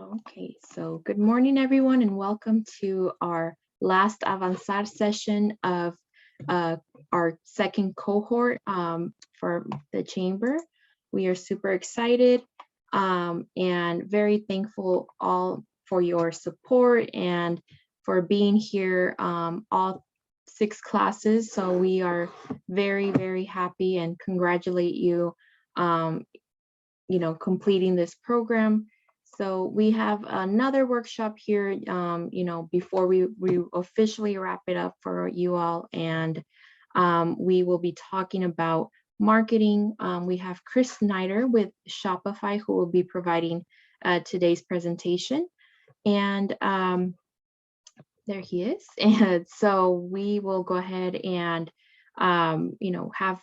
Okay, so good morning, everyone, and welcome to our last Avanzar session of uh, our second cohort for the chamber. We are super excited and very thankful all for your support and for being here all 6 classes. So we are very, very happy and congratulate you, um, completing this program. So we have another workshop here, before we officially wrap it up for you all. And we will be talking about marketing. We have Chris Snyder with Shopify who will be providing today's presentation. And there he is. And so we will go ahead and have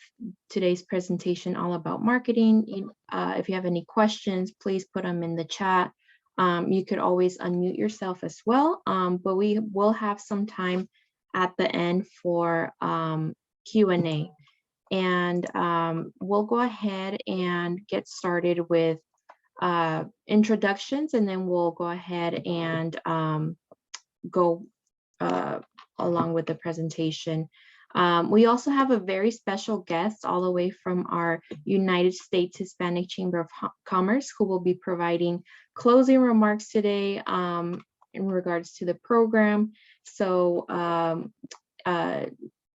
today's presentation all about marketing. If you have any questions, please put them in the chat. You could always unmute yourself as well, but we will have some time at the end for Q&A. And we'll go ahead and get started with introductions, and then we'll go ahead and go along with the presentation. We also have a very special guest all the way from our United States Hispanic Chamber of Commerce who will be providing closing remarks today in regards to the program. So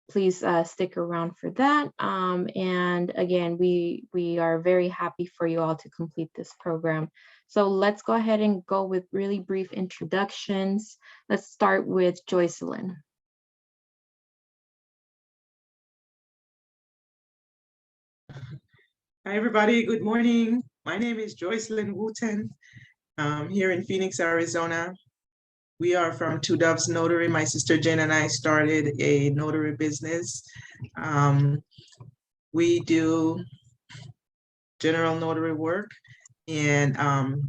please stick around for that. And again, we are very happy for you all to complete this program. So let's go ahead and go with really brief introductions. Let's start with Joycelyn. Hi, everybody. Good morning. My name is Joycelyn Wooten. Here in Phoenix, Arizona. We are from Two Doves Notary. My sister Jen and I started a notary business. We do general notary work and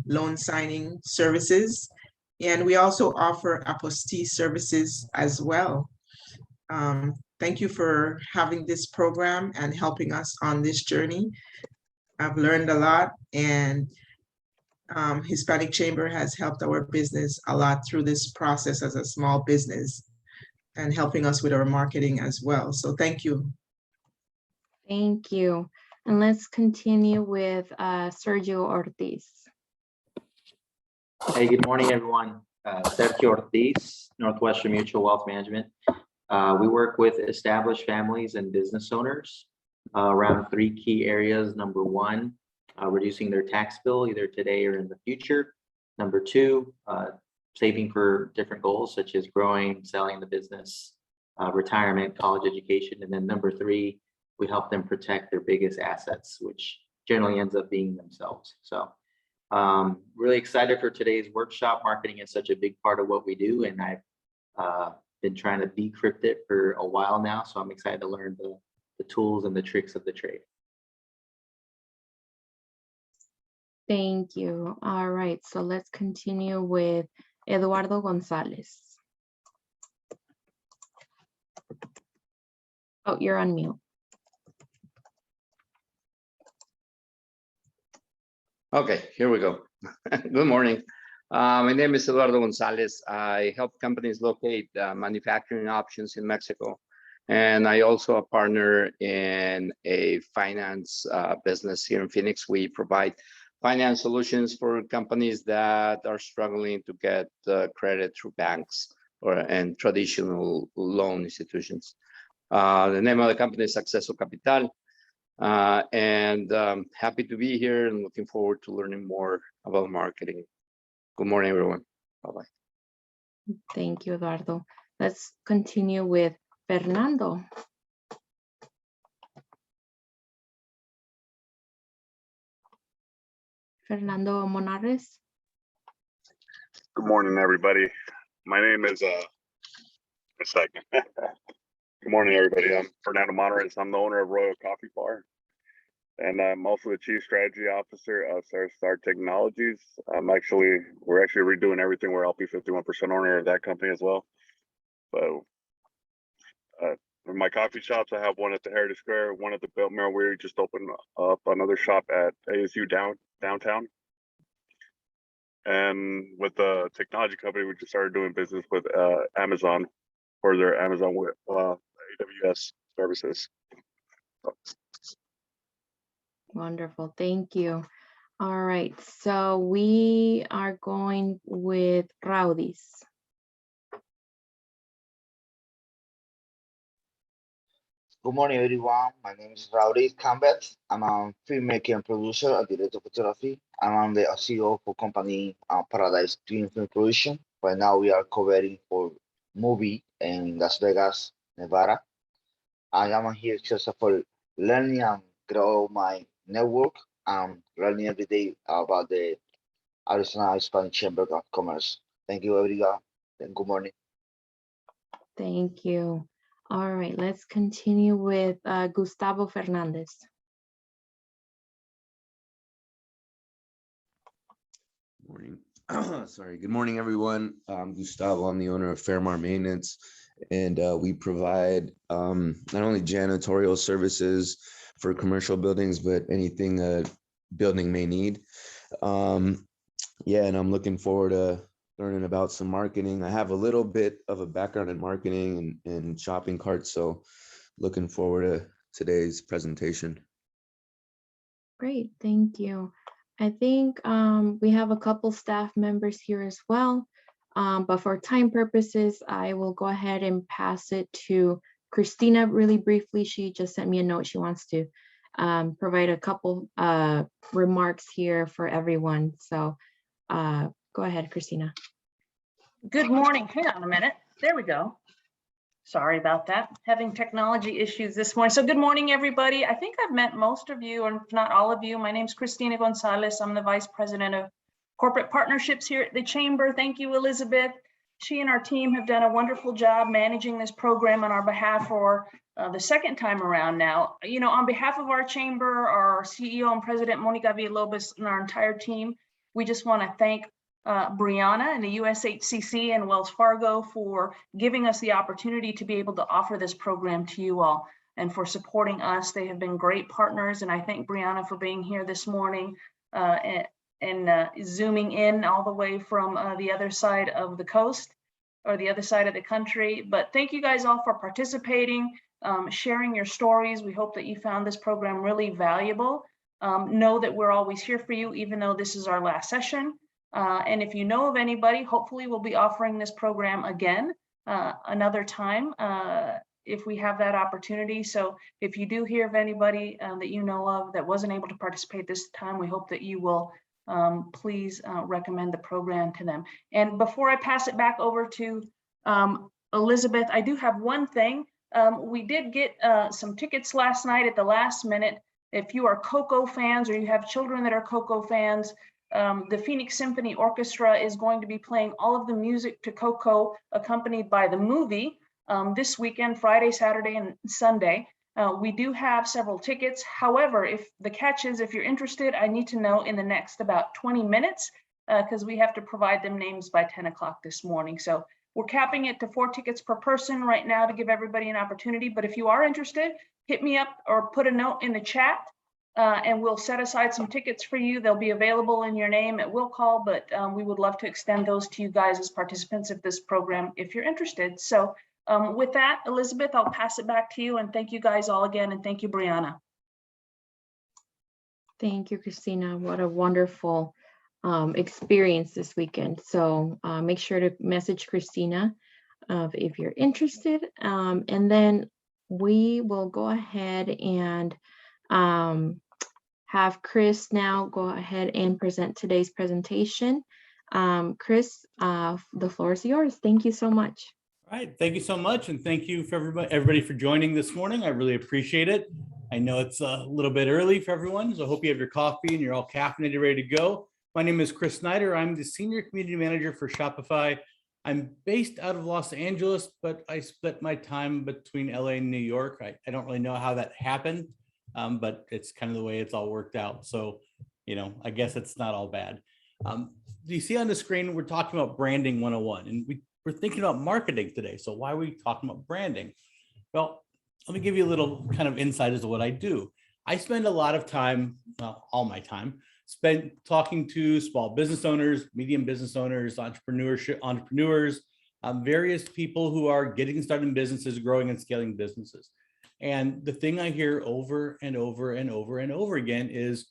loan signing services. And we also offer apostille services as well. Thank you for having this program and helping us on this journey. I've learned a lot, and Hispanic Chamber has helped our business a lot through this process as a small business and helping us with our marketing as well. So thank you. Thank you. And let's continue with Sergio Ortiz. Hey, good morning, everyone. Sergio Ortiz, Northwestern Mutual Wealth Management. We work with established families and business owners around 3 key areas. Number 1, reducing their tax bill either today or in the future. Number 2, saving for different goals such as growing, selling the business, retirement, college education. And then number 3, we help them protect their biggest assets, which generally ends up being themselves. So really excited for today's workshop. Marketing is such a big part of what we do, and I've been trying to decrypt it for a while now. So I'm excited to learn the tools and the tricks of the trade. Thank you. All right, so let's continue with Eduardo Gonzalez. Oh, you're on mute. Okay, here we go. Good morning. My name is Eduardo Gonzalez. I help companies locate manufacturing options in Mexico. And I also a partner in a finance business here in Phoenix. We provide finance solutions for companies that are struggling to get credit through banks and traditional loan institutions. The name of the company is Acceso Capital. And happy to be here and looking forward to learning more about marketing. Good morning, everyone. Bye-bye. Thank you, Eduardo. Let's continue with Fernando. Fernando Monares. Good morning, everybody. My name is a second. Good morning, everybody. I'm Fernando Monarez. I'm the owner of Royal Coffee Bar, and I'm also the Chief Strategy Officer of Star Technologies. We're actually redoing everything. We're LP 51% owner of that company as well. So, in my coffee shops, I have one at the Heritage Square, one at the Biltmore. We just opened up another shop at ASU downtown. And with the technology company, we just started doing business with Amazon for their Amazon AWS services. Wonderful, thank you. All right, so we are going with Raudis. Good morning, everyone. My name is Rauri Campbell. I'm a filmmaker and producer and director of photography. I'm the CEO for company Paradise Twin Film Production. Right now, we are covering for movie in Las Vegas, Nevada. I am here just for learning and grow my network and learning every day about the Arizona Hispanic Chamber of Commerce. Thank you, everyone, and good morning. Thank you. All right, let's continue with Gustavo Fernandez. Morning. Sorry. Good morning, everyone. I'm Gustavo. I'm the owner of Fairmar Maintenance, and we provide not only janitorial services for commercial buildings, but anything a building may need. Yeah, and I'm looking forward to learning about some marketing. I have a little bit of a background in marketing and shopping carts, so looking forward to today's presentation. Great, thank you. I think we have a couple staff members here as well, but for time purposes, I will go ahead and pass it to Christina really briefly. She just sent me a note. She wants to provide a couple remarks here for everyone. So go ahead, Christina. Good morning. Hang on a minute. There we go. Sorry about that. Having technology issues this morning. So good morning, everybody. I think I've met most of you, or if not all of you. My name is Cristina Gonzalez. I'm the Vice President of Corporate Partnerships here at the Chamber. Thank you, Elizabeth. She and our team have done a wonderful job managing this program on our behalf for the second time around now. You know, on behalf of our Chamber, our CEO and President, Monica Villalobos, and our entire team, we just want to thank Brianna and the USHCC and Wells Fargo for giving us the opportunity to be able to offer this program to you all and for supporting us. They have been great partners, and I thank Brianna for being here this morning and zooming in all the way from the other side of the coast or the other side of the country. But thank you guys all for participating, sharing your stories. We hope that you found this program really valuable. Know that we're always here for you, even though this is our last session. And if you know of anybody, hopefully we'll be offering this program again another time if we have that opportunity. So if you do hear of anybody that you know of that wasn't able to participate this time, we hope that you will please recommend the program to them. And before I pass it back over to Elizabeth, I do have one thing. We did get some tickets last night at the last minute. If you are Coco fans or you have children that are Coco fans, the Phoenix Symphony Orchestra is going to be playing all of the music to Coco, accompanied by the movie this weekend, Friday, Saturday, and Sunday. We do have several tickets. However, if the catch is, if you're interested, I need to know in the next about 20 minutes because we have to provide them names by 10 o'clock this morning. So we're capping it to 4 tickets per person right now to give everybody an opportunity. But if you are interested, hit me up or put a note in the chat. And we'll set aside some tickets for you. They'll be available in your name at will call, but we would love to extend those to you guys as participants of this program if you're interested. So with that, Elizabeth, I'll pass it back to you, and thank you guys all again, and thank you, Brianna. Thank you, Christina. What a wonderful experience this weekend. So make sure to message Christina if you're interested. And then we will go ahead and have Chris now go ahead and present today's presentation. Chris, the floor is yours. Thank you so much. All right, thank you so much, and thank you for everybody for joining this morning. I really appreciate it. I know it's a little bit early for everyone, so I hope you have your coffee and you're all caffeinated, ready to go. My name is Chris Snyder. I'm the Senior Community Manager for Shopify. I'm based out of Los Angeles, but I split my time between LA and New York. I don't really know how that happened, but it's kind of the way it's all worked out. So, you know, I guess it's not all bad. You see on the screen, we're talking about branding 101, and we're thinking about marketing today. So why are we talking about branding? Well, let me give you a little kind of insight as to what I do. I spend a lot of time, well, all my time, spent talking to small business owners, medium business owners, entrepreneurs, various people who are getting started in businesses, growing and scaling businesses. And the thing I hear over and over and over and over again is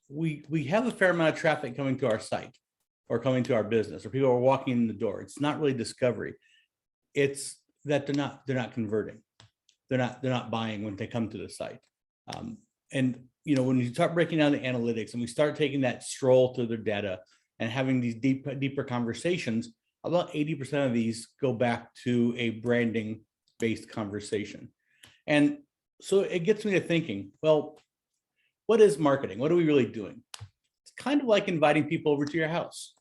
we have a fair amount of traffic coming to our site or coming to our business, or people are walking in the door. It's not really discovery. It's that they're not converting. They're not buying when they come to the site. And when you start breaking down the analytics and we start taking that stroll through their data and having these deeper conversations, about 80% of these go back to a branding based conversation. And so it gets me to thinking, well, what is marketing? What are we really doing? It's kind of like inviting people over to your house.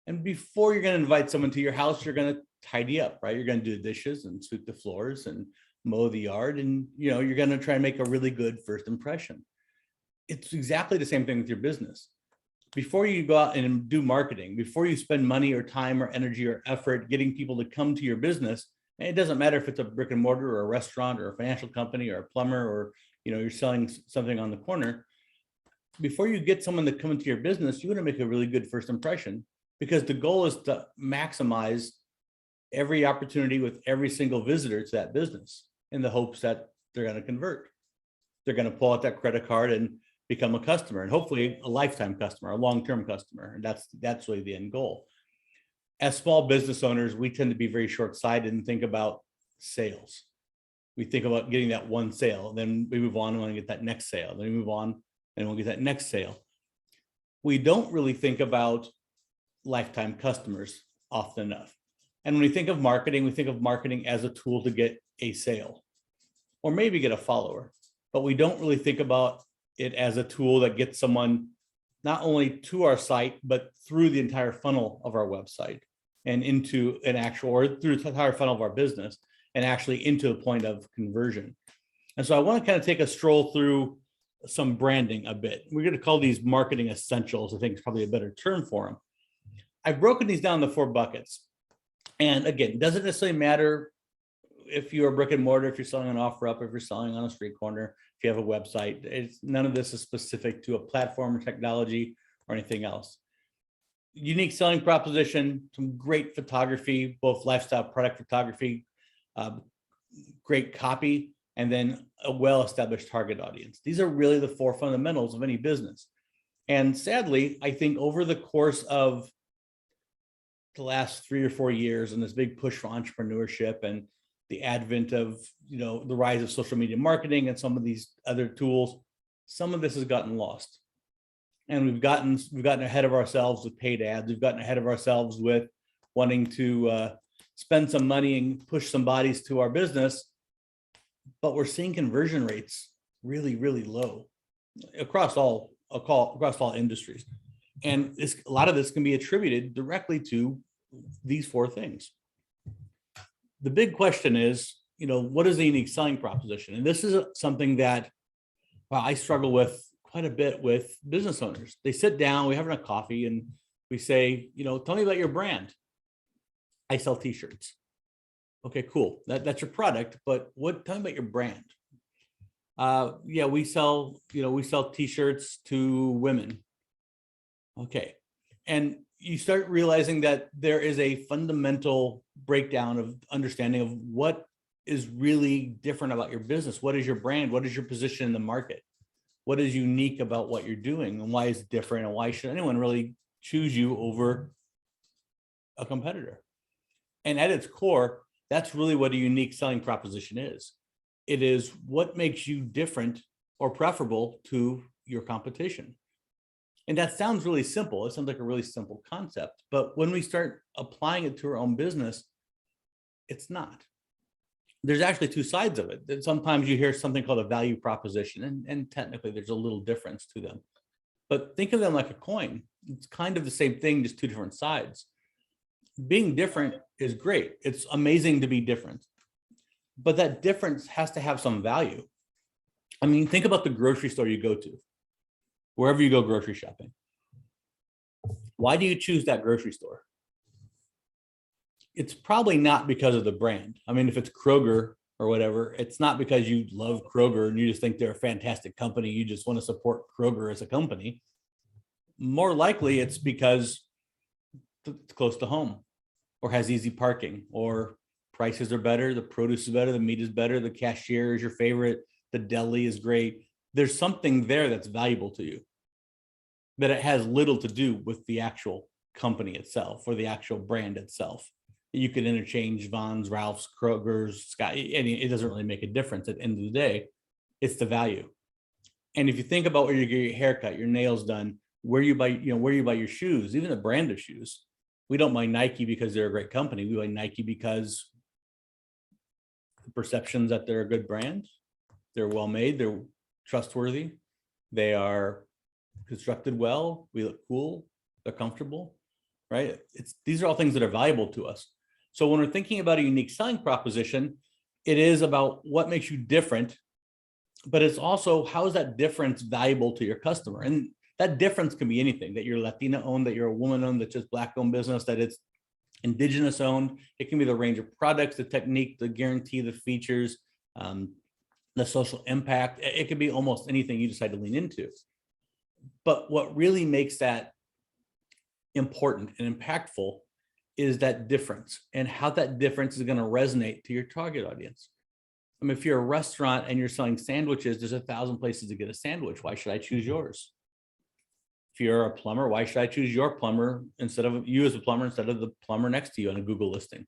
And before you're going to invite someone to your house, you're going to tidy up, right? You're going to do the dishes and sweep the floors and mow the yard. And, you're going to try and make a really good first impression. It's exactly the same thing with your business. Before you go out and do marketing, before you spend money or time or energy or effort getting people to come to your business, and it doesn't matter if it's a brick and mortar or a restaurant or a financial company or a plumber or, you're selling something on the corner. Before you get someone to come into your business, you want to make a really good first impression, because the goal is to maximize every opportunity with every single visitor to that business in the hopes that they're going to convert. They're going to pull out that credit card and become a customer, and hopefully a lifetime customer, a long-term customer. And that's really the end goal. As small business owners, we tend to be very short-sighted and think about sales. We think about getting that one sale, then we move on and want to get that next sale. Then we move on and we'll get that next sale. We don't really think about lifetime customers often enough. And when we think of marketing, we think of marketing as a tool to get a sale or maybe get a follower, but we don't really think about it as a tool that gets someone not only to our site, but through the entire funnel of our website and into an actual, or through the entire funnel of our business and actually into the point of conversion. And so I want to kind of take a stroll through some branding a bit. We're going to call these marketing essentials. I think it's probably a better term for them. I've broken these down into 4 buckets. And again, it doesn't necessarily matter if you're a brick and mortar, if you're selling on OfferUp, if you're selling on a street corner, if you have a website. None of this is specific to a platform or technology or anything else. Unique selling proposition, some great photography, both lifestyle product photography, great copy, and then a well-established target audience. These are really the 4 fundamentals of any business. And sadly, I think over the course of the last 3 or 4 years and this big push for entrepreneurship and the advent of, the rise of social media marketing and some of these other tools, some of this has gotten lost. And we've gotten ahead of ourselves with paid ads. We've gotten ahead of ourselves with wanting to spend some money and push some bodies to our business, but we're seeing conversion rates really, really low across all industries. And a lot of this can be attributed directly to these 4 things. The big question is, what is the unique selling proposition? And this is something that I struggle with quite a bit with business owners. They sit down, we're having a coffee, and we say, tell me about your brand. I sell t-shirts. Okay, cool. That's your product, but tell me about your brand. Yeah, we sell t-shirts to women. Okay. And you start realizing that there is a fundamental breakdown of understanding of what is really different about your business. What is your brand? What is your position in the market? What is unique about what you're doing, and why is it different, and why should anyone really choose you over a competitor? And at its core, that's really what a unique selling proposition is. It is what makes you different or preferable to your competition. And that sounds really simple. It sounds like a really simple concept, but when we start applying it to our own business, it's not. There's actually 2 sides of it. Sometimes you hear something called a value proposition, and technically there's a little difference to them. But think of them like a coin. It's kind of the same thing, just 2 different sides. Being different is great. It's amazing to be different. But that difference has to have some value. I mean, think about the grocery store you go to, wherever you go grocery shopping. Why do you choose that grocery store? It's probably not because of the brand. I mean, if it's Kroger or whatever, it's not because you love Kroger and you just think they're a fantastic company. You just want to support Kroger as a company. more likely it's because it's close to home or has easy parking or prices are better, the produce is better, the meat is better, the cashier is your favorite, the deli is great. There's something there that's valuable to you, but it has little to do with the actual company itself or the actual brand itself. You could interchange Vons, Ralph's, Kroger's, Scott, and it doesn't really make a difference. At the end of the day, it's the value. And if you think about where you get your haircut, your nails done, where you buy your shoes, even the brand of shoes. We don't buy Nike because they're a great company. We buy Nike because the perceptions that they're a good brand, they're well made, they're trustworthy, they are constructed well, we look cool, they're comfortable, right? These are all things that are valuable to us. So when we're thinking about a unique selling proposition, it is about what makes you different, but it's also how is that difference valuable to your customer? And that difference can be anything, that you're Latina owned, that you're a woman owned, that's just Black owned business, that it's indigenous owned. It can be the range of products, the technique, the guarantee, the features, the social impact. It could be almost anything you decide to lean into. But what really makes that important and impactful is that difference and how that difference is going to resonate to your target audience. I mean, if you're a restaurant and you're selling sandwiches, there's 1,000 places to get a sandwich. Why should I choose yours? If you're a plumber, why should I choose your plumber instead of you as a plumber instead of the plumber next to you on a Google listing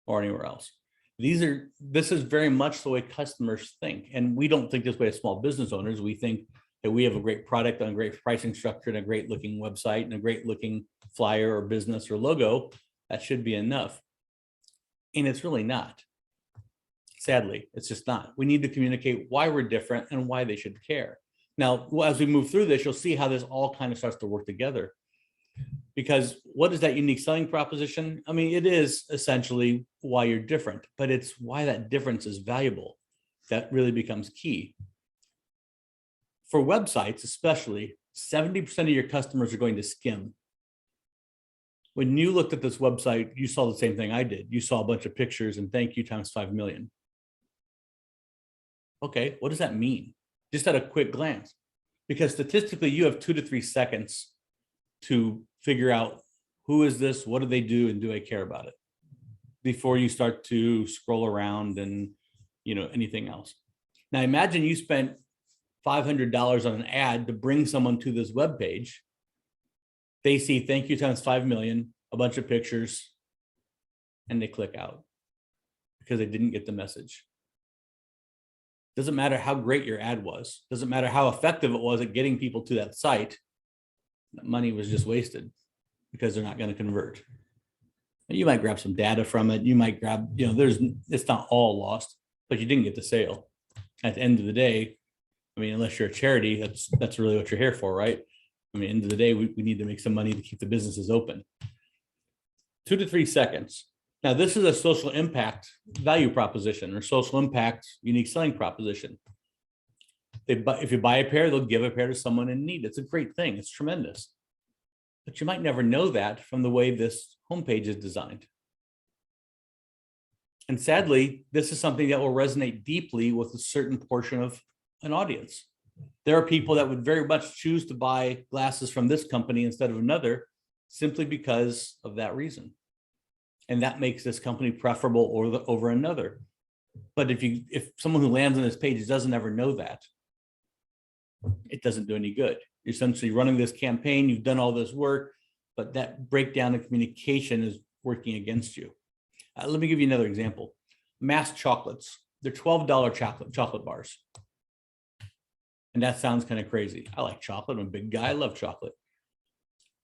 or anywhere else? This is very much the way customers think. And we don't think this way as small business owners. We think that we have a great product and a great pricing structure and a great looking website and a great looking flyer or business or logo. That should be enough. And it's really not. Sadly, it's just not. We need to communicate why we're different and why they should care. Now, as we move through this, you'll see how this all kind of starts to work together. Because what is that unique selling proposition? I mean, it is essentially why you're different, but it's why that difference is valuable. That really becomes key. For websites, especially, 70% of your customers are going to skim. When you looked at this website, you saw the same thing I did. You saw a bunch of pictures and thank you times 5 million. Okay, what does that mean? Just at a quick glance, because statistically you have 2 to 3 seconds to figure out who is this, what do they do, and do I care about it before you start to scroll around and anything else. Now imagine you spent $500 on an ad to bring someone to this web page. They see thank you times 5 million, a bunch of pictures, and they click out because they didn't get the message. Doesn't matter how great your ad was. Doesn't matter how effective it was at getting people to that site. That money was just wasted because they're not going to convert. And you might grab some data from it. You might grab, it's not all lost, but you didn't get the sale. At the end of the day, I mean, unless you're a charity, that's really what you're here for, right? I mean, end of the day, we need to make some money to keep the businesses open. 2 to 3 seconds. Now, this is a social impact value proposition or social impact unique selling proposition. If you buy a pair, they'll give a pair to someone in need. It's a great thing. It's tremendous. But you might never know that from the way this homepage is designed. And sadly, this is something that will resonate deeply with a certain portion of an audience. There are people that would very much choose to buy glasses from this company instead of another simply because of that reason. And that makes this company preferable over another. But if someone who lands on this page doesn't ever know that, it doesn't do any good. You're essentially running this campaign, you've done all this work, but that breakdown in communication is working against you. Let me give you another example. Mass chocolates. They're $12 chocolate bars. And that sounds kind of crazy. I like chocolate. I'm a big guy. I love chocolate.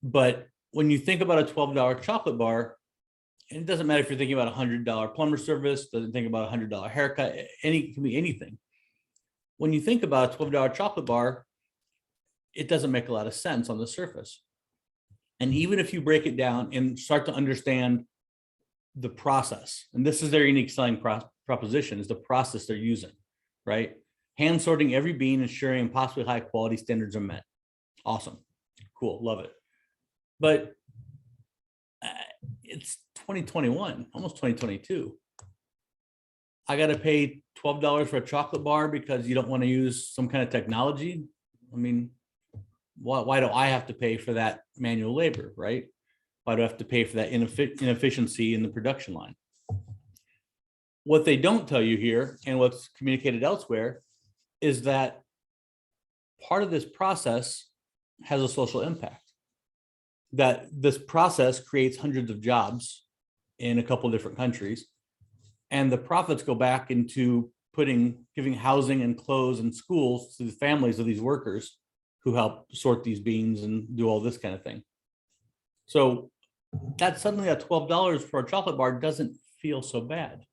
But when you think about a $12 chocolate bar, and it doesn't matter if you're thinking about a $100 plumber service, doesn't think about a $100 haircut, it can be anything. When you think about a $12 chocolate bar, it doesn't make a lot of sense on the surface. And even if you break it down and start to understand the process, and this is their unique selling proposition, is the process they're using, right? Hand sorting every bean, ensuring impossibly high quality standards are met. Awesome. Cool. Love it. But it's 2021, almost 2022. I got to pay $12 for a chocolate bar because you don't want to use some kind of technology. I mean, Why do I have to pay for that manual labor, right? Why do I have to pay for that inefficiency in the production line? What they don't tell you here, and what's communicated elsewhere, is that part of this process has a social impact. That this process creates hundreds of jobs in a couple of different countries, and the profits go back into giving housing and clothes and schools to the families of these workers who help sort these beans and do all this kind of thing. So that suddenly at $12 for a chocolate bar doesn't feel so bad,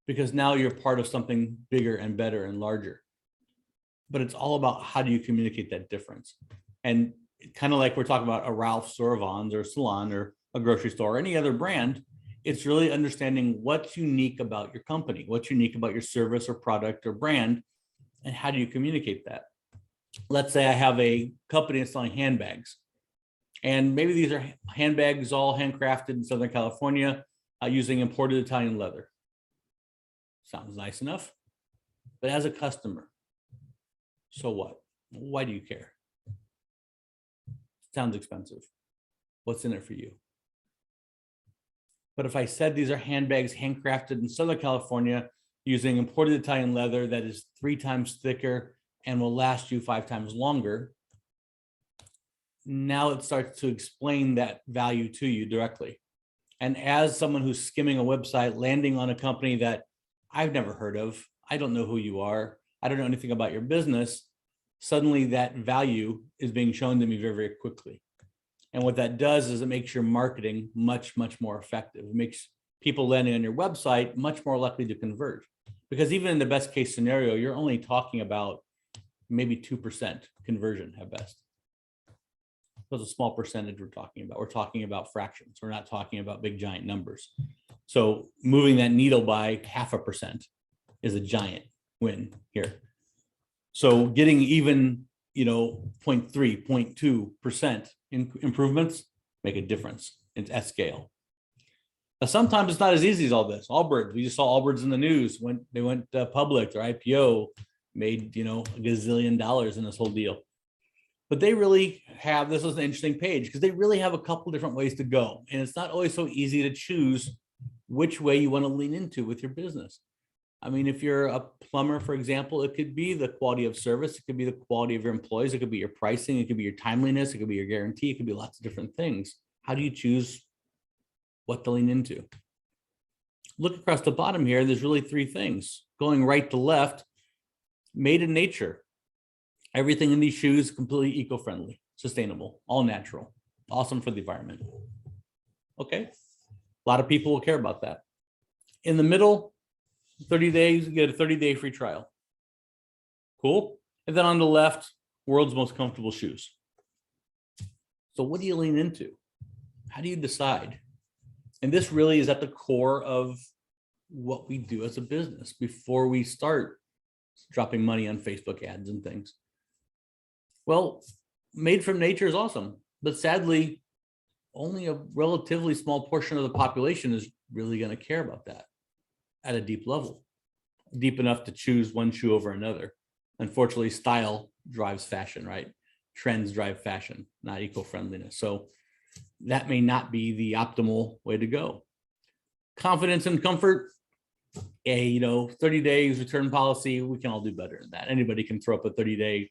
because now you're part of something bigger and better and larger. But it's all about how do you communicate that difference? And kind of like we're talking about a Ralph's or a Vons or a Salon or a grocery store or any other brand, it's really understanding what's unique about your company, what's unique about your service or product or brand, and how do you communicate that? Let's say I have a company that's selling handbags, and maybe these are handbags all handcrafted in Southern California using imported Italian leather. Sounds nice enough, but as a customer, so what? Why do you care? Sounds expensive. What's in it for you? But if I said these are handbags handcrafted in Southern California using imported Italian leather that is 3 times thicker and will last you 5 times longer, now it starts to explain that value to you directly. And as someone who's skimming a website, landing on a company that I've never heard of, I don't know who you are, I don't know anything about your business, suddenly that value is being shown to me very, very quickly. And what that does is it makes your marketing much, much more effective. It makes people landing on your website much more likely to convert. Because even in the best case scenario, you're only talking about maybe 2% conversion at best. That's a small percentage we're talking about. We're talking about fractions. We're not talking about big giant numbers. So moving that needle by 0.5% is a giant win here. So getting even, 0.3, 0.2% improvements make a difference at scale. Now, sometimes it's not as easy as all this. Allbirds, we just saw Allbirds in the news when they went public, their IPO made, a gazillion dollars in this whole deal. But they really have, this is an interesting page because they really have a couple different ways to go. And it's not always so easy to choose which way you want to lean into with your business. I mean, if you're a plumber, for example, it could be the quality of service. It could be the quality of your employees. It could be your pricing. It could be your timeliness. It could be your guarantee. It could be lots of different things. How do you choose what to lean into? Look across the bottom here. There's really 3 things. Going right to left, made in nature. Everything in these shoes completely eco-friendly, sustainable, all natural, awesome for the environment. Okay, a lot of people will care about that. In the middle, 30 days, you get a 30-day free trial. Cool. And then on the left, world's most comfortable shoes. So what do you lean into? How do you decide? And this really is at the core of what we do as a business before we start dropping money on Facebook ads and things. Well, made from nature is awesome, but sadly, only a relatively small portion of the population is really going to care about that at a deep level, deep enough to choose one shoe over another. Unfortunately, style drives fashion, right? Trends drive fashion, not eco-friendliness. So that may not be the optimal way to go. Confidence and comfort, 30 days return policy, we can all do better than that. Anybody can throw up a 30-day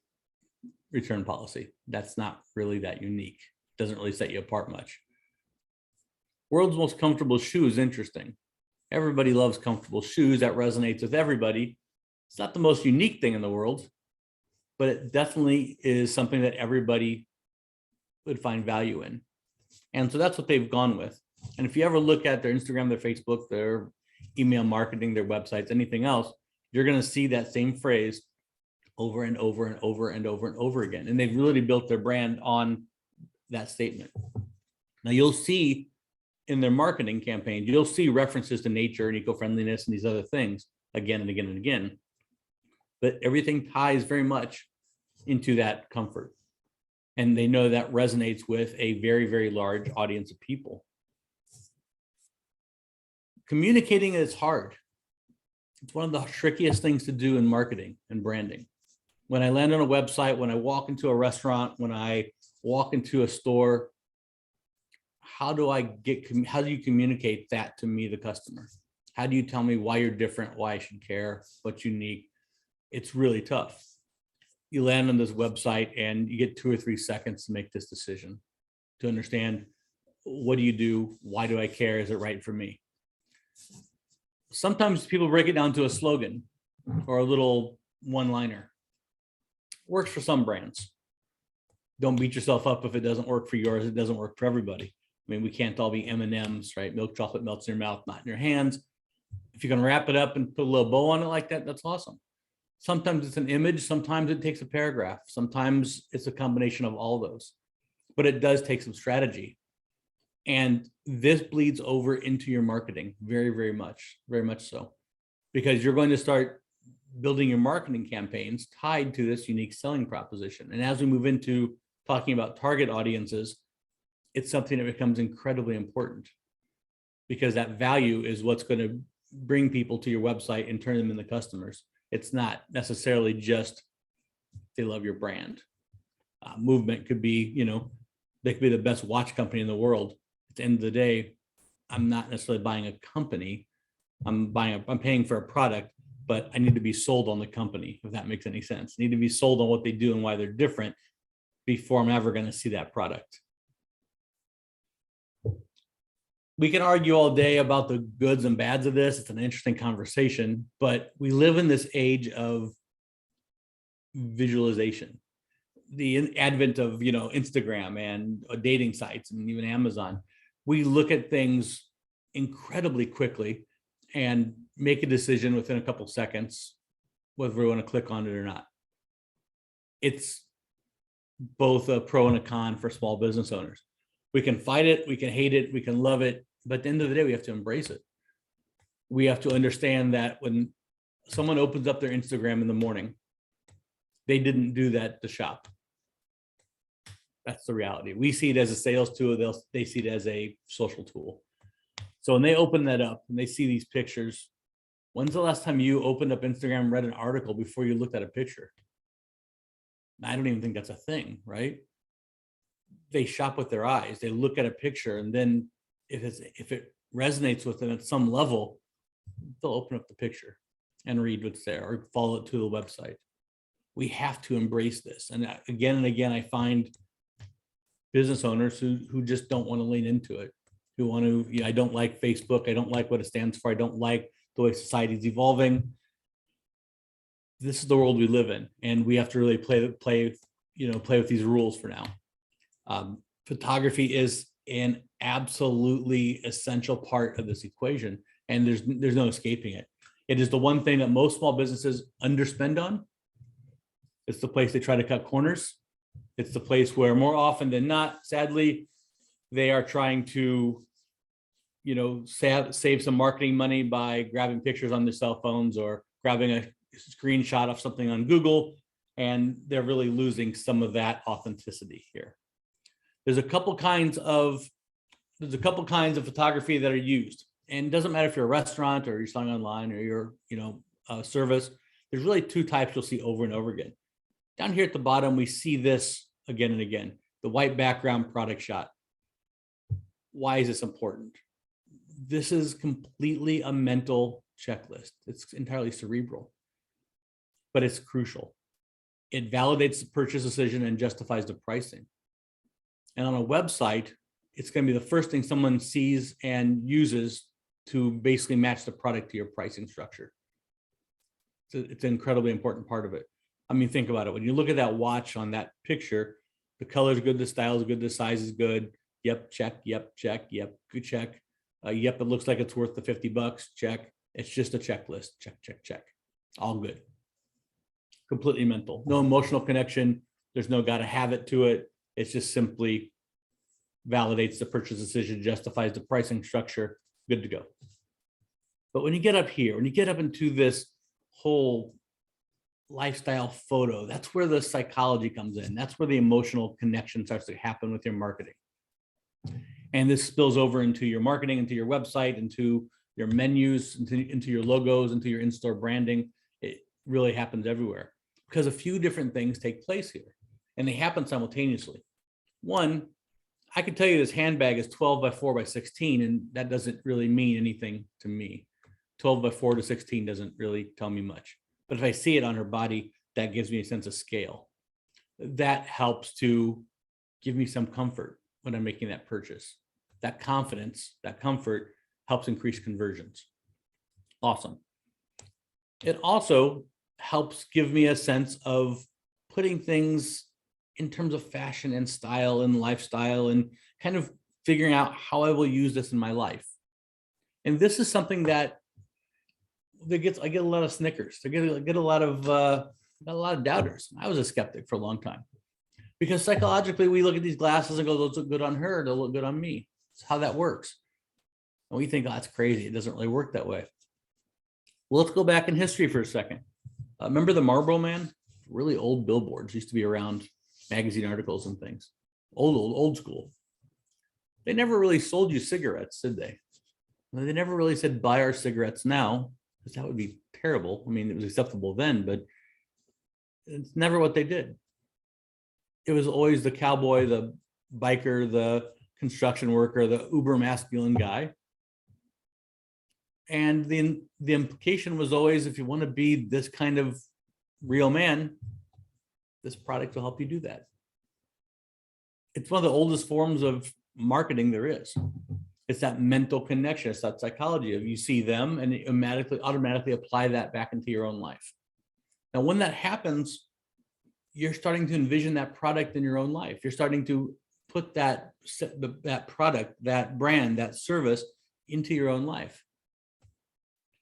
return policy. That's not really that unique. Doesn't really set you apart much. World's most comfortable shoe is interesting. Everybody loves comfortable shoes. That resonates with everybody. It's not the most unique thing in the world, but it definitely is something that everybody would find value in. And so that's what they've gone with. And if you ever look at their Instagram, their Facebook, their email marketing, their websites, anything else, you're going to see that same phrase over and over and over and over and over again. And they've really built their brand on that statement. Now you'll see in their marketing campaign, you'll see references to nature and eco-friendliness and these other things again and again and again. But everything ties very much into that comfort. And they know that resonates with a very, very large audience of people. Communicating is hard. It's one of the trickiest things to do in marketing and branding. When I land on a website, when I walk into a restaurant, when I walk into a store, how do you communicate that to me, the customer? How do you tell me why you're different, why I should care, what's unique? It's really tough. You land on this website and you get 2 or 3 seconds to make this decision, to understand, what do you do? Why do I care? Is it right for me? Sometimes people break it down to a slogan or a little one-liner. Works for some brands. Don't beat yourself up if it doesn't work for yours. It doesn't work for everybody. I mean, we can't all be M&Ms, right? Milk chocolate melts in your mouth, not in your hands. If you can wrap it up and put a little bow on it like that, that's awesome. Sometimes it's an image. Sometimes it takes a paragraph. Sometimes it's a combination of all those. But it does take some strategy. And this bleeds over into your marketing very, very much so. Because you're going to start building your marketing campaigns tied to this unique selling proposition. And as we move into talking about target audiences, it's something that becomes incredibly important, because that value is what's going to bring people to your website and turn them into customers. It's not necessarily just they love your brand. Movement could be, they could be the best watch company in the world. At the end of the day, I'm not necessarily buying a company. I'm paying for a product, but I need to be sold on the company, if that makes any sense. I need to be sold on what they do and why they're different before I'm ever going to see that product. We can argue all day about the goods and bads of this. It's an interesting conversation, but we live in this age of visualization. The advent of, Instagram and dating sites and even Amazon. We look at things incredibly quickly and make a decision within a couple seconds, whether we want to click on it or not. It's both a pro and a con for small business owners. We can fight it, we can hate it, we can love it, but at the end of the day, we have to embrace it. We have to understand that when someone opens up their Instagram in the morning, they didn't do that to shop. That's the reality. We see it as a sales tool, they see it as a social tool. So when they open that up and they see these pictures, when's the last time you opened up Instagram and read an article before you looked at a picture? I don't even think that's a thing, right? They shop with their eyes. They look at a picture, and then if it resonates with them at some level, they'll open up the picture and read what's there or follow it to the website. We have to embrace this. And again, I find business owners who just don't want to lean into it, who want to, I don't like Facebook. I don't like what it stands for. I don't like the way society's evolving. This is the world we live in, and we have to really play with these rules for now. Photography is an absolutely essential part of this equation, and there's no escaping it. It is the one thing that most small businesses underspend on. It's the place they try to cut corners. It's the place where more often than not, sadly, they are trying to, save some marketing money by grabbing pictures on their cell phones or grabbing a screenshot of something on Google, and they're really losing some of that authenticity here. There's a couple kinds of photography that are used, and it doesn't matter if you're a restaurant or you're selling online or you're, service. There's really 2 types you'll see over and over again. Down here at the bottom, we see this again and again, the white background product shot. Why is this important? This is completely a mental checklist. It's entirely cerebral, but it's crucial. It validates the purchase decision and justifies the pricing. And on a website, it's going to be the first thing someone sees and uses to basically match the product to your pricing structure. So it's an incredibly important part of it. I mean, think about it. When you look at that watch on that picture, the color is good, the style is good, the size is good. Yep, check. Yep, check. Yep, good check. Yep, it looks like it's worth the $50. Check. It's just a checklist. Check, check, check. All good. Completely mental. No emotional connection. There's no gotta have it to it. It's just simply validates the purchase decision, justifies the pricing structure. Good to go. But when you get up here, when you get up into this whole lifestyle photo, that's where the psychology comes in. That's where the emotional connection starts to happen with your marketing. And this spills over into your marketing, into your website, into your menus, into your logos, into your in-store branding. It really happens everywhere. because a few different things take place here and they happen simultaneously. One, I could tell you this handbag is 12 by 4 by 16, and that doesn't really mean anything to me. 12 by 4 to 16 doesn't really tell me much. But if I see it on her body, that gives me a sense of scale. That helps to give me some comfort when I'm making that purchase. That confidence, that comfort helps increase conversions. Awesome. It also helps give me a sense of putting things in terms of fashion and style and lifestyle and kind of figuring out how I will use this in my life. And this is something that I get a lot of snickers. I get a lot of doubters. I was a skeptic for a long time because psychologically we look at these glasses and go, those look good on her, they'll look good on me. It's how that works. And we think, oh, that's crazy. It doesn't really work that way. Well, let's go back in history for a second. Remember the Marlboro Man? Really old billboards used to be around magazine articles and things. Old school. They never really sold you cigarettes, did they? They never really said, buy our cigarettes now, because that would be terrible. I mean, it was acceptable then, but it's never what they did. It was always the cowboy, the biker, the construction worker, the uber masculine guy. And the implication was always, if you want to be this kind of real man, this product will help you do that. It's one of the oldest forms of marketing there is. It's that mental connection. It's that psychology of you see them and you automatically apply that back into your own life. Now, when that happens, you're starting to envision that product in your own life. You're starting to put that product, that brand, that service into your own life.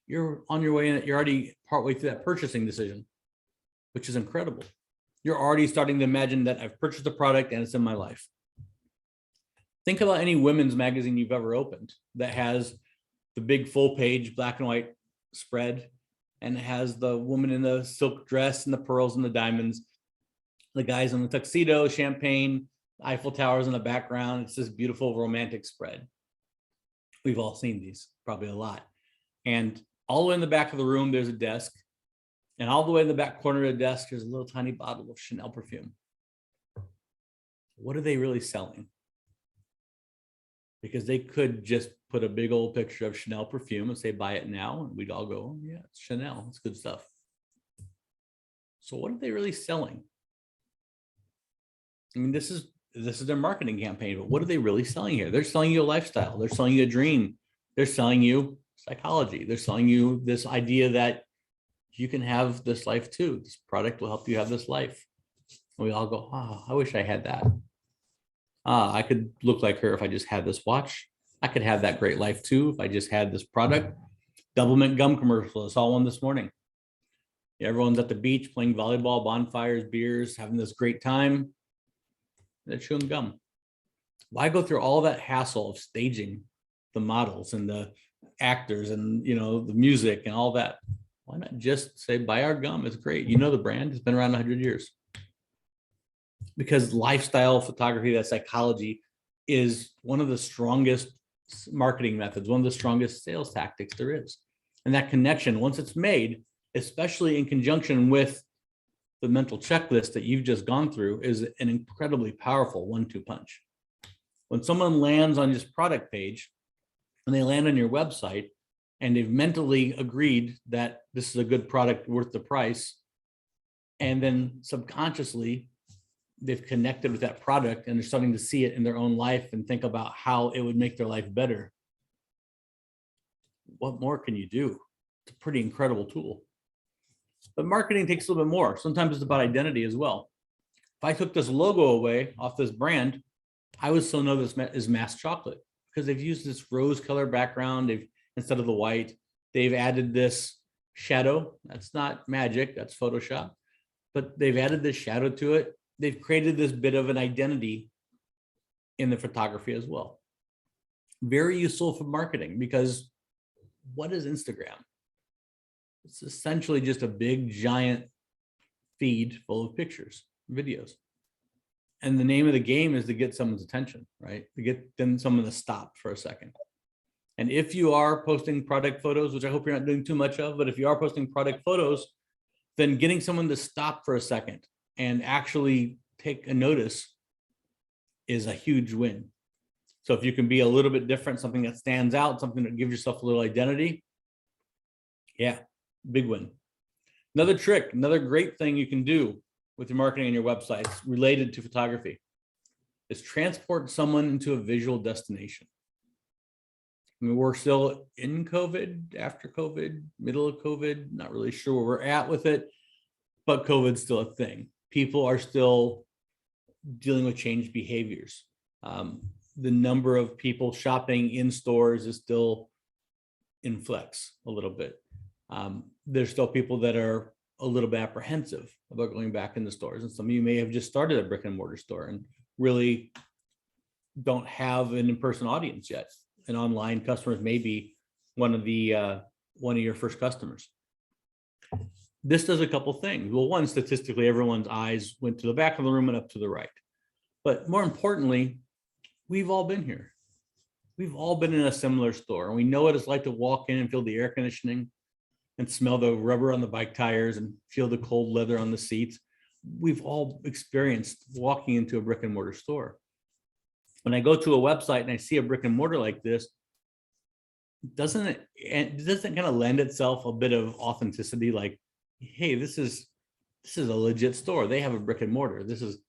You're on your way, and you're already partway through that purchasing decision, which is incredible. You're already starting to imagine that I've purchased a product and it's in my life. Think about any women's magazine you've ever opened that has the big full page black and white spread, and it has the woman in the silk dress and the pearls and the diamonds, the guys in the tuxedo, champagne, Eiffel Towers in the background. It's this beautiful romantic spread. We've all seen these, probably a lot. And all the way in the back of the room, there's a desk. And all the way in the back corner of the desk, there's a little tiny bottle of Chanel perfume. What are they really selling? Because they could just put a big old picture of Chanel perfume and say, buy it now. And we'd all go, oh, yeah, it's Chanel. It's good stuff. So what are they really selling? I mean, this is their marketing campaign, but what are they really selling here? They're selling you a lifestyle. They're selling you a dream. They're selling you psychology. They're selling you this idea that you can have this life too. This product will help you have this life. And we all go, oh, I wish I had that. I could look like her if I just had this watch. I could have that great life too if I just had this product. Doublemint gum commercial. I saw one this morning. Everyone's at the beach playing volleyball, bonfires, beers, having this great time. They're chewing gum. Why go through all that hassle of staging the models and the actors and the music and all that? Why not just say, buy our gum? It's great. You know the brand. It's been around 100 years. Because lifestyle photography, that psychology, is one of the strongest marketing methods, one of the strongest sales tactics there is. And that connection, once it's made, especially in conjunction with the mental checklist that you've just gone through, is an incredibly powerful 1-2 punch. When someone lands on your product page and they land on your website and they've mentally agreed that this is a good product worth the price, and then subconsciously they've connected with that product and they're starting to see it in their own life and think about how it would make their life better. What more can you do? It's a pretty incredible tool. But marketing takes a little bit more. Sometimes it's about identity as well. If I took this logo away off this brand, I would still know this is Mass Chocolate, because they've used this rose color background. Instead of the white, they've added this shadow. That's not magic, that's Photoshop, but they've added this shadow to it. They've created this bit of an identity in the photography as well. Very useful for marketing, because what is Instagram? It's essentially just a big giant feed full of pictures, videos. And the name of the game is to get someone's attention, right? To get someone to stop for a second. And if you are posting product photos, which I hope you're not doing too much of, but if you are posting product photos, then getting someone to stop for a second and actually take a notice is a huge win. So if you can be a little bit different, something that stands out, something that gives yourself a little identity, yeah, big win. Another trick, another great thing you can do with your marketing and your websites related to photography is transport someone into a visual destination. I mean, we're still in COVID, after COVID, middle of COVID, not really sure where we're at with it, but COVID's still a thing. People are still dealing with changed behaviors. The number of people shopping in stores is still in flex a little bit. There's still people that are a little bit apprehensive about going back in the stores. And some of you may have just started a brick and mortar store and really don't have an in-person audience yet. And online customers may be one of your first customers. This does a couple things. Well, one, statistically, everyone's eyes went to the back of the room and up to the right. But more importantly, we've all been here. We've all been in a similar store, and we know what it's like to walk in and feel the air conditioning and smell the rubber on the bike tires and feel the cold leather on the seats. We've all experienced walking into a brick and mortar store. When I go to a website and I see a brick and mortar like this, doesn't it kind of lend itself a bit of authenticity? Like, hey, this is a legit store. They have a brick and mortar. This is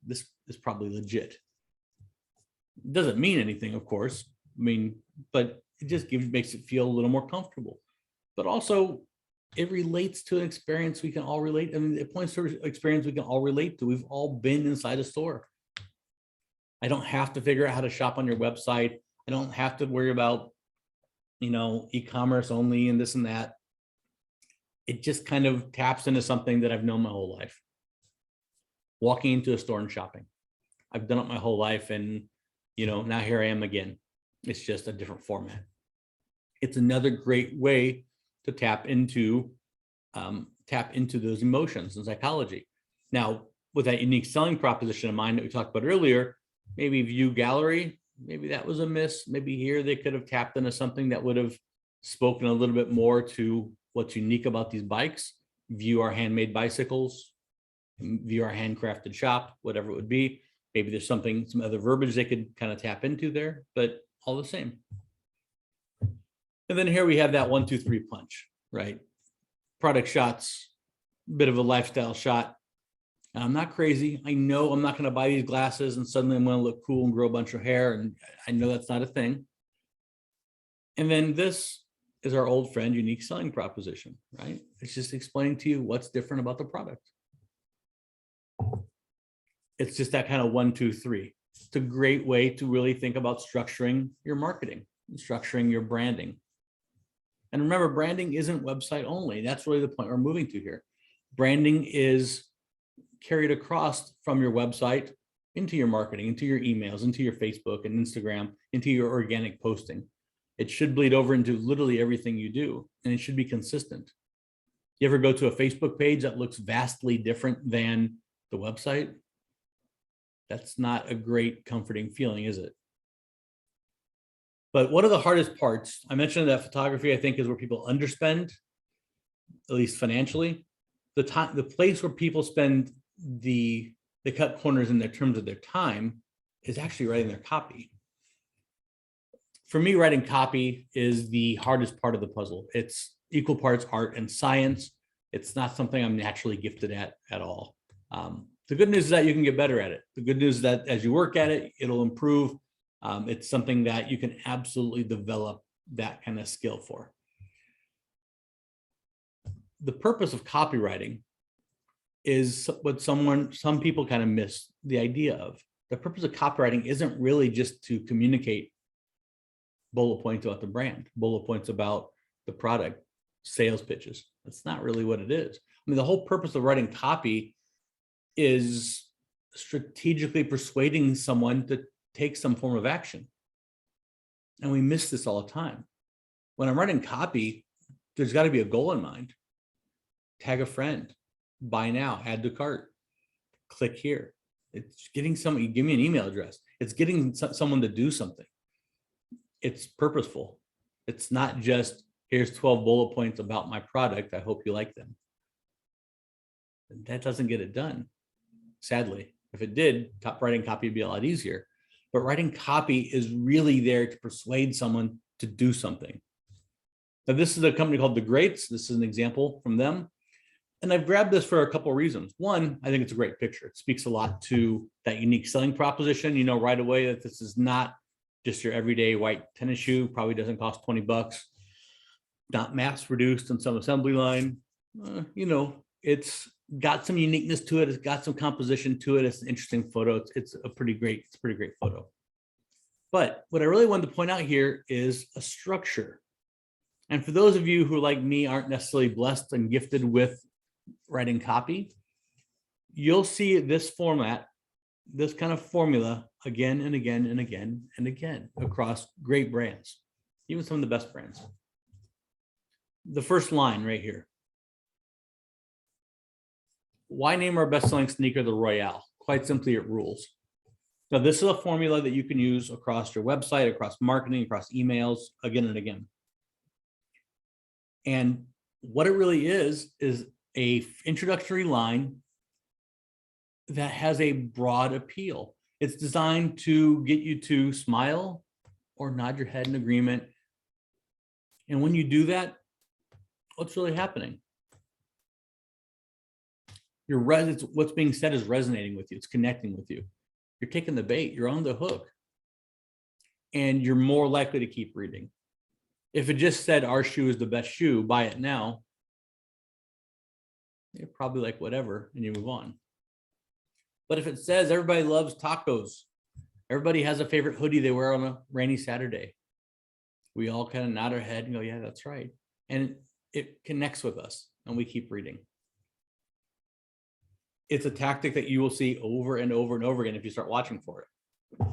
probably legit. It doesn't mean anything, of course. I mean, but it just makes it feel a little more comfortable. But also, it relates to an experience we can all relate. I mean, it points to an experience we can all relate to. We've all been inside a store. I don't have to figure out how to shop on your website. I don't have to worry about, e-commerce only and this and that. It just kind of taps into something that I've known my whole life. Walking into a store and shopping. I've done it my whole life, and now here I am again. It's just a different format. It's another great way to tap into those emotions and psychology. Now, with that unique selling proposition in mind that we talked about earlier, maybe view gallery, maybe that was a miss. Maybe here they could have tapped into something that would have spoken a little bit more to what's unique about these bikes. View our handmade bicycles, view our handcrafted shop, whatever it would be. Maybe there's some other verbiage they could kind of tap into there, but all the same. And then here we have that 1, 2, 3 punch, right? Product shots, bit of a lifestyle shot. And I'm not crazy. I know I'm not going to buy these glasses and suddenly I'm going to look cool and grow a bunch of hair. And I know that's not a thing. And then this is our old friend, unique selling proposition, right? It's just explaining to you what's different about the product. It's just that kind of 1, 2, 3. It's a great way to really think about structuring your marketing, structuring your branding. And remember, branding isn't website only. That's really the point we're moving to here. Branding is carried across from your website into your marketing, into your emails, into your Facebook and Instagram, into your organic posting. It should bleed over into literally everything you do, and it should be consistent. You ever go to a Facebook page that looks vastly different than the website? That's not a great, comforting feeling, is it? But one of the hardest parts, I mentioned that photography, I think, is where people underspend, at least financially. The place where people spend they cut corners in their terms of their time is actually writing their copy. For me, writing copy is the hardest part of the puzzle. It's equal parts art and science. It's not something I'm naturally gifted at all. The good news is that you can get better at it. The good news is that as you work at it, it'll improve. It's something that you can absolutely develop that kind of skill for. The purpose of copywriting is what some people kind of miss the idea of. The purpose of copywriting isn't really just to communicate bullet points about the brand, bullet points about the product, sales pitches. That's not really what it is. I mean, the whole purpose of writing copy is strategically persuading someone to take some form of action. And we miss this all the time. When I'm writing copy, there's got to be a goal in mind. Tag a friend, buy now, add to cart, click here. It's getting someone, you give me an email address. It's getting someone to do something. It's purposeful. It's not just, here's 12 bullet points about my product. I hope you like them. That doesn't get it done, sadly. If it did, writing copy would be a lot easier. But writing copy is really there to persuade someone to do something. Now, this is a company called The Greats. This is an example from them. And I've grabbed this for a couple of reasons. One, I think it's a great picture. It speaks a lot to that unique selling proposition. You know right away that this is not just your everyday white tennis shoe, probably doesn't cost 20 bucks, not mass produced on some assembly line. You know, it's got some uniqueness to it. It's got some composition to it. It's an interesting photo. It's a pretty great photo. But what I really wanted to point out here is a structure. And for those of you who, like me, aren't necessarily blessed and gifted with writing copy, you'll see this format, this kind of formula again and again and again and again across great brands, even some of the best brands. The first line right here. Why name our best-selling sneaker the Royale? Quite simply, it rules. Now, this is a formula that you can use across your website, across marketing, across emails, again and again. And what it really is a introductory line that has a broad appeal. It's designed to get you to smile or nod your head in agreement. And when you do that, what's really happening? What's being said is resonating with you. It's connecting with you. You're taking the bait. You're on the hook. And you're more likely to keep reading. If it just said our shoe is the best shoe, buy it now, you're probably like, whatever, and you move on. But if it says everybody loves tacos, everybody has a favorite hoodie they wear on a rainy Saturday, we all kind of nod our head and go, yeah, that's right. And it connects with us and we keep reading. It's a tactic that you will see over and over and over again if you start watching for it.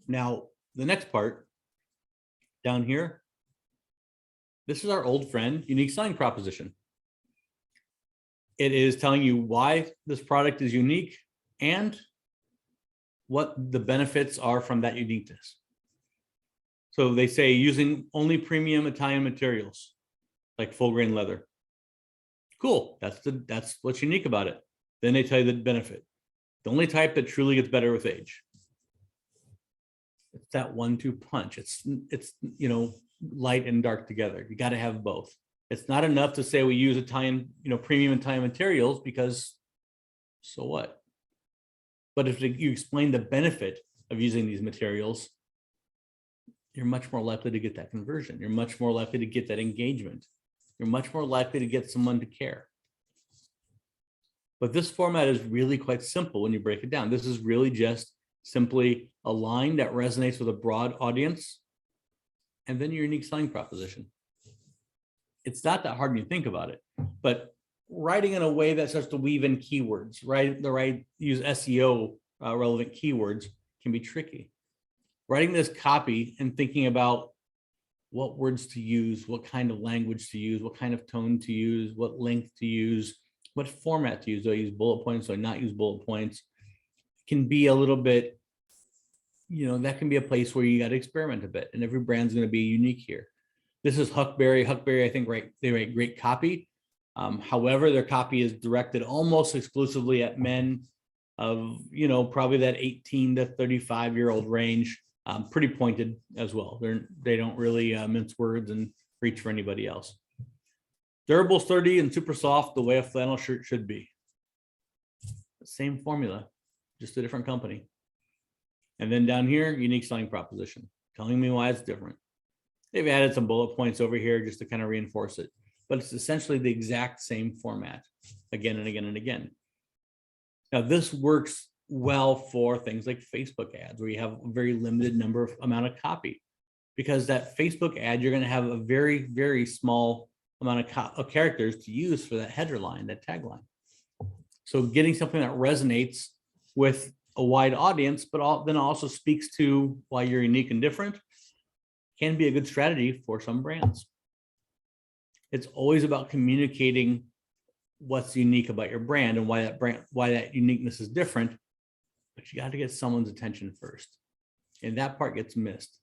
Now, the next part down here, this is our old friend, unique selling proposition. It is telling you why this product is unique and what the benefits are from that uniqueness. So they say using only premium Italian materials, like full grain leather. Cool, that's what's unique about it. Then they tell you the benefit. The only type that truly gets better with age. It's that 1-2 punch. It's you know, light and dark together. You got to have both. It's not enough to say we use Italian, you know, premium Italian materials, because so what? But if you explain the benefit of using these materials, you're much more likely to get that conversion. You're much more likely to get that engagement. You're much more likely to get someone to care. But this format is really quite simple when you break it down. This is really just simply a line that resonates with a broad audience, and then your unique selling proposition. It's not that hard when you think about it, but writing in a way that starts to weave in keywords, use SEO relevant keywords can be tricky. Writing this copy and thinking about what words to use, what kind of language to use, what kind of tone to use, what length to use, what format to use. Do I use bullet points? Do I not use bullet points? Can be a little bit, you know, that can be a place where you got to experiment a bit, and every brand's going to be unique here. This is Huckberry. Huckberry, I think, they write great copy. However, their copy is directed almost exclusively at men of, you know, probably that 18 to 35-year-old range. Pretty pointed as well. They don't really mince words and reach for anybody else. Durable, sturdy, and super soft, the way a flannel shirt should be. Same formula, just a different company. And then down here, unique selling proposition, telling me why it's different. They've added some bullet points over here just to kind of reinforce it, but it's essentially the exact same format again and again and again. Now, this works well for things like Facebook ads, where you have a very limited amount of copy, because that Facebook ad, you're going to have a very, very small amount of characters to use for that header line, that tagline. So getting something that resonates with a wide audience, but then also speaks to why you're unique and different, can be a good strategy for some brands. It's always about communicating what's unique about your brand and why that uniqueness is different, but you got to get someone's attention first. And that part gets missed.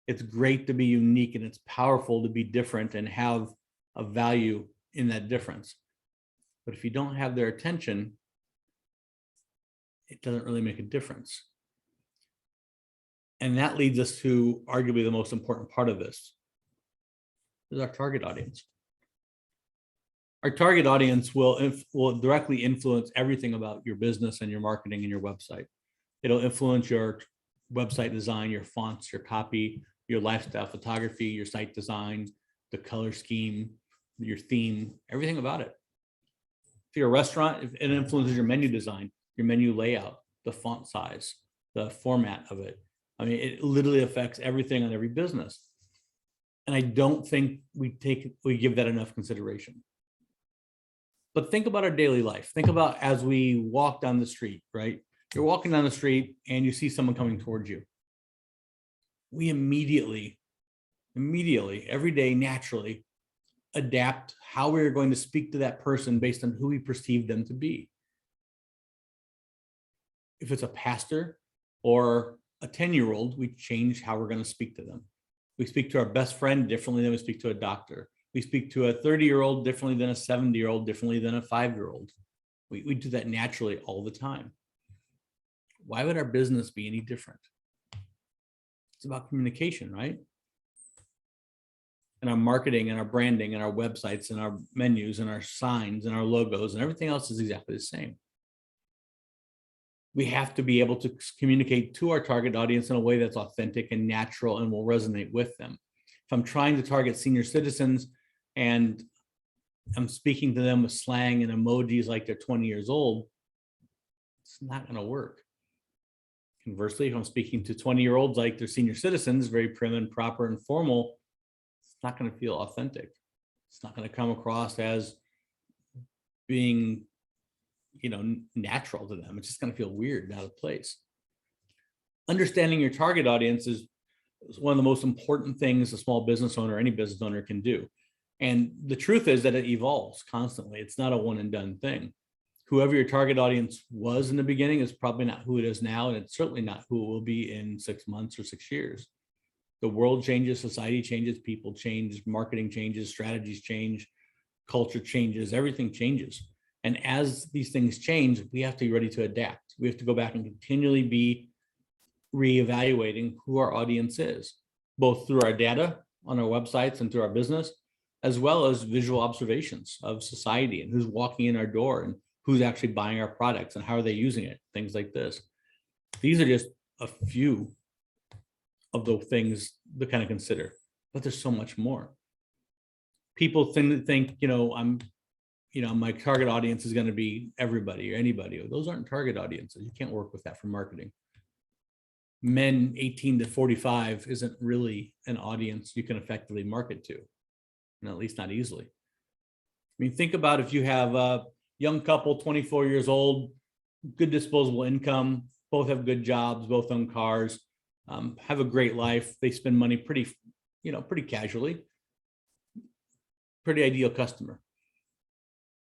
It's great to be unique, and it's powerful to be different and have a value in that difference. But if you don't have their attention, it doesn't really make a difference. And that leads us to arguably the most important part of this, is our target audience. Our target audience will directly influence everything about your business and your marketing and your website. It'll influence your website design, your fonts, your copy, your lifestyle photography, your site design, the color scheme, your theme, everything about it. If you're a restaurant, it influences your menu design, your menu layout, the font size, the format of it. I mean, it literally affects everything on every business. And I don't think we give that enough consideration. But think about our daily life. Think about as we walk down the street, right? You're walking down the street and you see someone coming towards you. We immediately, every day, naturally adapt how we're going to speak to that person based on who we perceive them to be. If it's a pastor or a 10-year-old, we change how we're going to speak to them. We speak to our best friend differently than we speak to a doctor. We speak to a 30-year-old differently than a 70-year-old, differently than a 5-year-old. We do that naturally all the time. Why would our business be any different? It's about communication, right? And our marketing and our branding and our websites and our menus and our signs and our logos and everything else is exactly the same. We have to be able to communicate to our target audience in a way that's authentic and natural and will resonate with them. If I'm trying to target senior citizens and I'm speaking to them with slang and emojis like they're 20 years old, it's not going to work. Conversely, if I'm speaking to 20-year-olds like they're senior citizens, very prim and proper and formal, it's not going to feel authentic. It's not going to come across as being, natural to them. It's just going to feel weird and out of place. Understanding your target audience is one of the most important things a small business owner, any business owner can do. And the truth is that it evolves constantly. It's not a one and done thing. Whoever your target audience was in the beginning is probably not who it is now, and it's certainly not who it will be in 6 months or 6 years. The world changes, society changes, people change, marketing changes, strategies change, culture changes, everything changes. And as these things change, we have to be ready to adapt. We have to go back and continually be reevaluating who our audience is, both through our data on our websites and through our business, as well as visual observations of society and who's walking in our door and who's actually buying our products and how are they using it, things like this. These are just a few of the things to kind of consider, but there's so much more. People think my target audience is going to be everybody or anybody. Those aren't target audiences. You can't work with that for marketing. Men 18 to 45 isn't really an audience you can effectively market to, and at least not easily. I mean, think about if you have a young couple, 24 years old, good disposable income, both have good jobs, both own cars, have a great life. They spend money pretty casually. Pretty ideal customer.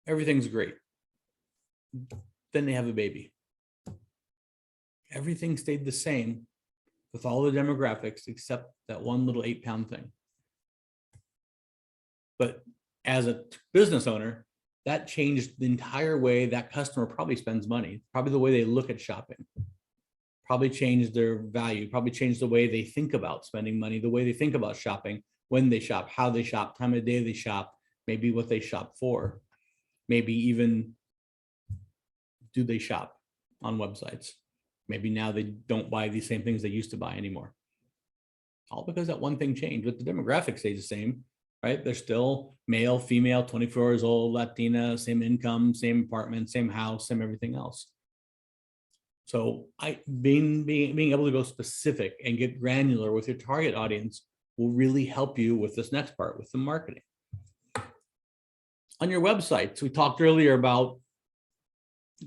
Everything's great. Then they have a baby. Everything stayed the same with all the demographics except that one little 8-pound thing. But as a business owner, that changed the entire way that customer probably spends money, probably the way they look at shopping, probably changed their value, probably changed the way they think about spending money, the way they think about shopping, when they shop, how they shop, time of day they shop, maybe what they shop for, maybe even do they shop on websites. Maybe now they don't buy these same things they used to buy anymore. All because that one thing changed, but the demographic stays the same, right? They're still male, female, 24 years old, Latina, same income, same apartment, same house, same everything else. So being able to go specific and get granular with your target audience will really help you with this next part, with the marketing. On your websites, we talked earlier about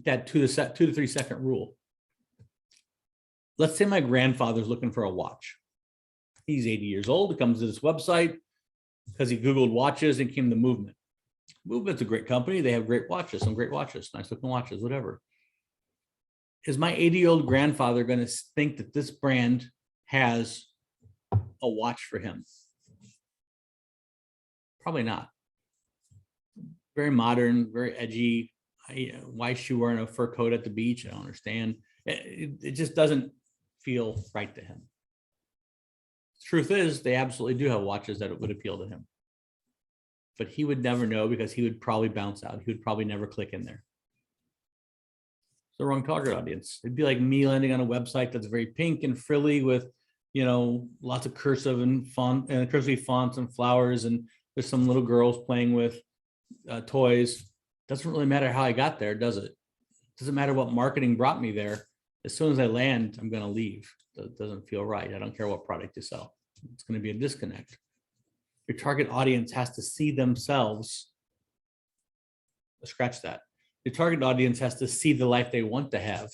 that 2 to 3 second rule. Let's say my grandfather's looking for a watch. He's 80 years old. He comes to this website because he Googled watches and came to Movement. Movement's a great company. They have great watches, some great watches, nice looking watches, whatever. Is my 80-year-old grandfather going to think that this brand has a watch for him? Probably not. very modern, very edgy. Why is she wearing a fur coat at the beach? I don't understand. It just doesn't feel right to him. Truth is, they absolutely do have watches that would appeal to him. But he would never know because he would probably bounce out. He would probably never click in there. It's the wrong target audience. It'd be like me landing on a website that's very pink and frilly with, lots of cursive and font and cursive fonts and flowers, and there's some little girls playing with toys. Doesn't really matter how I got there, does it? Doesn't matter what marketing brought me there. As soon as I land, I'm going to leave. It doesn't feel right. I don't care what product you sell. It's going to be a disconnect. Your target audience has to see themselves. Scratch that. Your target audience has to see the life they want to have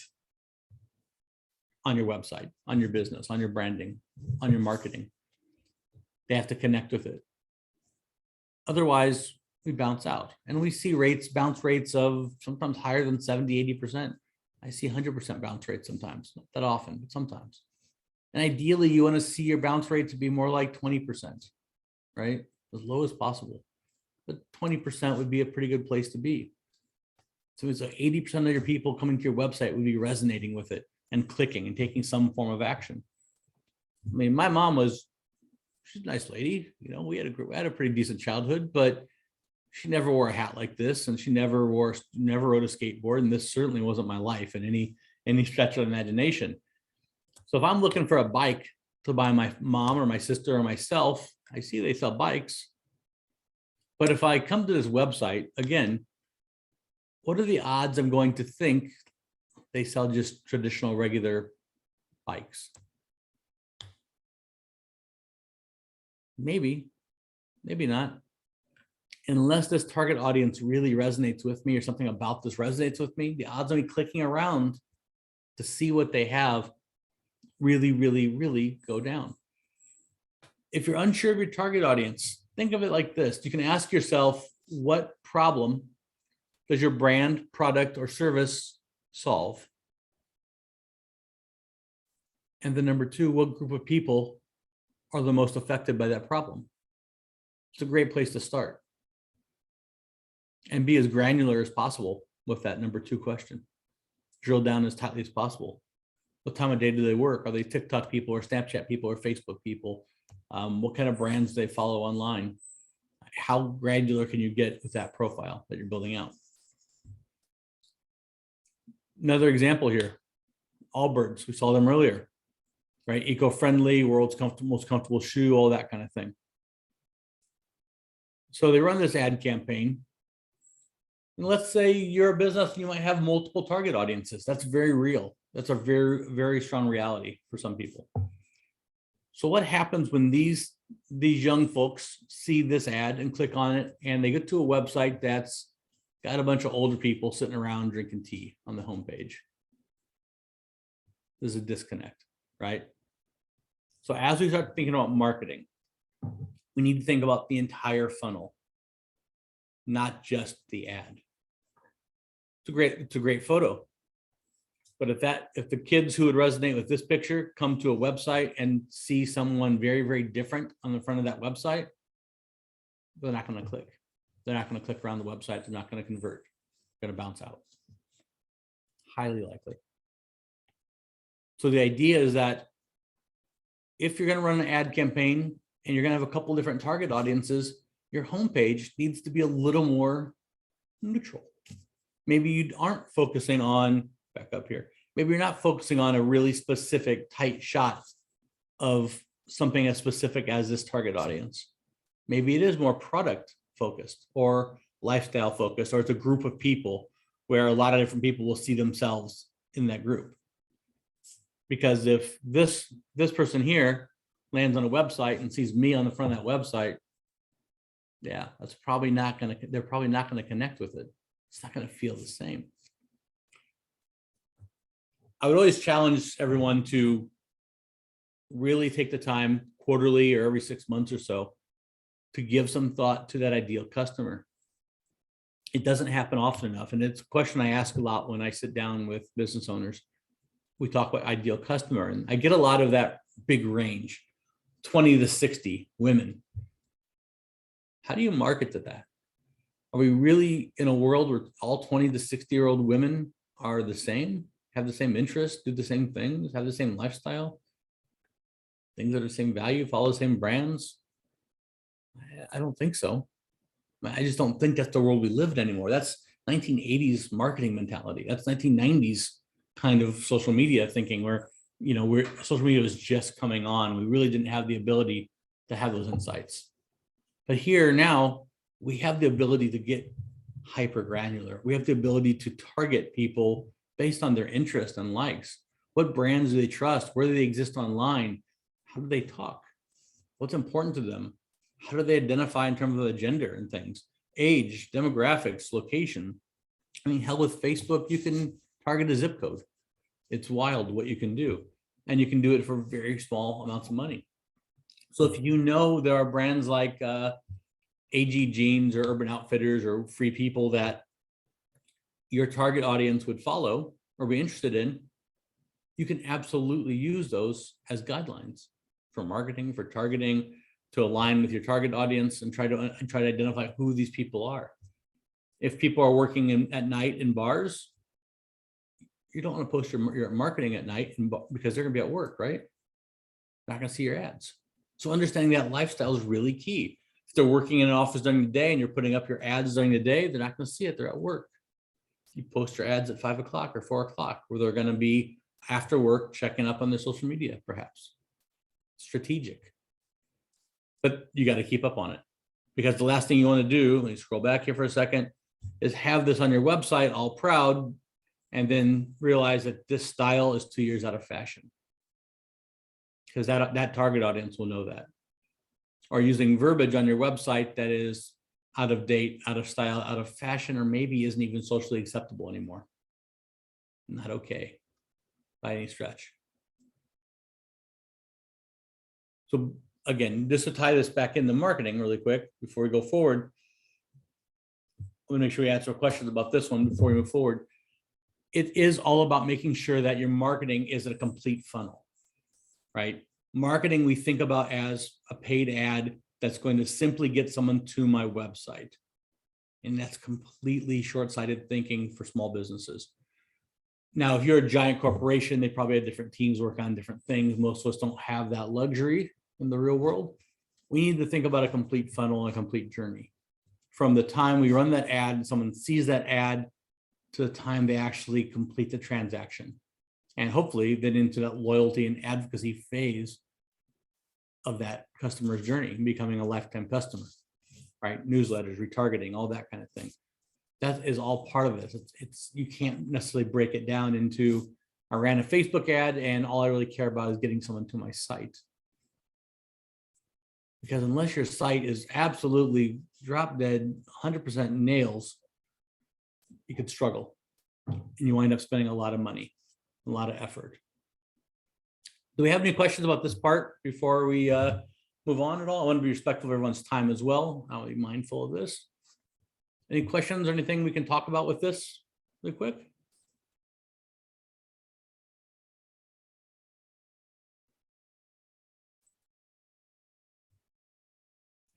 on your website, on your business, on your branding, on your marketing. They have to connect with it. Otherwise, we bounce out. And we see bounce rates of sometimes higher than 70, 80%. I see 100% bounce rates sometimes, not that often, but sometimes. And ideally, you want to see your bounce rate to be more like 20%, right? As low as possible. But 20% would be a pretty good place to be. So it's 80% of your people coming to your website would be resonating with it and clicking and taking some form of action. I mean, my mom she's a nice lady. We had a pretty decent childhood, but she never wore a hat like this, and she never rode a skateboard. And this certainly wasn't my life in any stretch of imagination. So if I'm looking for a bike to buy my mom or my sister or myself, I see they sell bikes. But if I come to this website, again, what are the odds I'm going to think they sell just traditional regular bikes? Maybe, maybe not. Unless this target audience really resonates with me or something about this resonates with me, the odds of me clicking around to see what they have really, really, really go down. If you're unsure of your target audience, think of it like this. You can ask yourself, what problem does your brand, product, or service solve? And then number two, what group of people are the most affected by that problem? It's a great place to start. And be as granular as possible with that number two question. Drill down as tightly as possible. What time of day do they work? Are they TikTok people or Snapchat people or Facebook people? What kind of brands do they follow online? How granular can you get with that profile that you're building out? Another example here, Allbirds, we saw them earlier, right? Eco-friendly, world's most comfortable shoe, all that kind of thing. So they run this ad campaign. And let's say you're a business and you might have multiple target audiences. That's very real. That's a very, very strong reality for some people. So what happens when these young folks see this ad and click on it and they get to a website that's got a bunch of older people sitting around drinking tea on the homepage? There's a disconnect, right? So as we start thinking about marketing, we need to think about the entire funnel, not just the ad. It's a great photo. But if the kids who would resonate with this picture come to a website and see someone very, very different on the front of that website, they're not going to click. They're not going to click around the website. They're not going to convert. They're going to bounce out. Highly likely. So the idea is that if you're going to run an ad campaign and you're going to have a couple different target audiences, your homepage needs to be a little more neutral. Maybe you aren't focusing on, back up here, maybe you're not focusing on a really specific tight shot of something as specific as this target audience. Maybe it is more product focused or lifestyle focused, or it's a group of people where a lot of different people will see themselves in that group. Because if this person here lands on a website and sees me on the front of that website, yeah, they're probably not going to connect with it. It's not going to feel the same. I would always challenge everyone to really take the time quarterly or every 6 months or so to give some thought to that ideal customer. It doesn't happen often enough. And it's a question I ask a lot when I sit down with business owners. We talk about ideal customer, and I get a lot of that big range, 20 to 60 women. How do you market to that? Are we really in a world where all 20 to 60-year-old women are the same, have the same interests, do the same things, have the same lifestyle, things that are the same value, follow the same brands? I don't think so. I just don't think that's the world we lived anymore. That's 1980s marketing mentality. That's 1990s kind of social media thinking where, social media was just coming on. We really didn't have the ability to have those insights. But here now, we have the ability to get hyper granular. We have the ability to target people based on their interest and likes. What brands do they trust? Where do they exist online? How do they talk? What's important to them? How do they identify in terms of the gender and things? Age, demographics, location. I mean, hell, with Facebook, you can target a zip code. It's wild what you can do. And you can do it for very small amounts of money. So if you know there are brands like AG Jeans or Urban Outfitters or Free People that your target audience would follow or be interested in, you can absolutely use those as guidelines for marketing, for targeting, to align with your target audience and try to identify who these people are. If people are working at night in bars, you don't want to post your marketing at night because they're going to be at work, right? Not going to see your ads. So understanding that lifestyle is really key. If they're working in an office during the day and you're putting up your ads during the day, they're not going to see it. They're at work. You post your ads at 5 o'clock or 4 o'clock, where they're going to be after work checking up on their social media, perhaps. Strategic. But you got to keep up on it, because the last thing you want to do, let me scroll back here for a second, is have this on your website all proud and then realize that this style is 2 years out of fashion, because that target audience will know that. Or using verbiage on your website that is out of date, out of style, out of fashion, or maybe isn't even socially acceptable anymore. Not okay by any stretch. So again, just to tie this back into marketing really quick before we go forward, let me make sure we answer questions about this one before we move forward. It is all about making sure that your marketing is a complete funnel, right? Marketing we think about as a paid ad that's going to simply get someone to my website. And that's completely short-sighted thinking for small businesses. Now, if you're a giant corporation, they probably have different teams work on different things. Most of us don't have that luxury in the real world. We need to think about a complete funnel and a complete journey. From the time we run that ad and someone sees that ad to the time they actually complete the transaction. And hopefully then into that loyalty and advocacy phase of that customer's journey, becoming a lifetime customer, right? Newsletters, retargeting, all that kind of thing. That is all part of this. It's you can't necessarily break it down into, I ran a Facebook ad and all I really care about is getting someone to my site. Because unless your site is absolutely drop dead, 100% nails, you could struggle and you wind up spending a lot of money, a lot of effort. Do we have any questions about this part before we move on at all? I want to be respectful of everyone's time as well. I'll be mindful of this. Any questions or anything we can talk about with this really quick?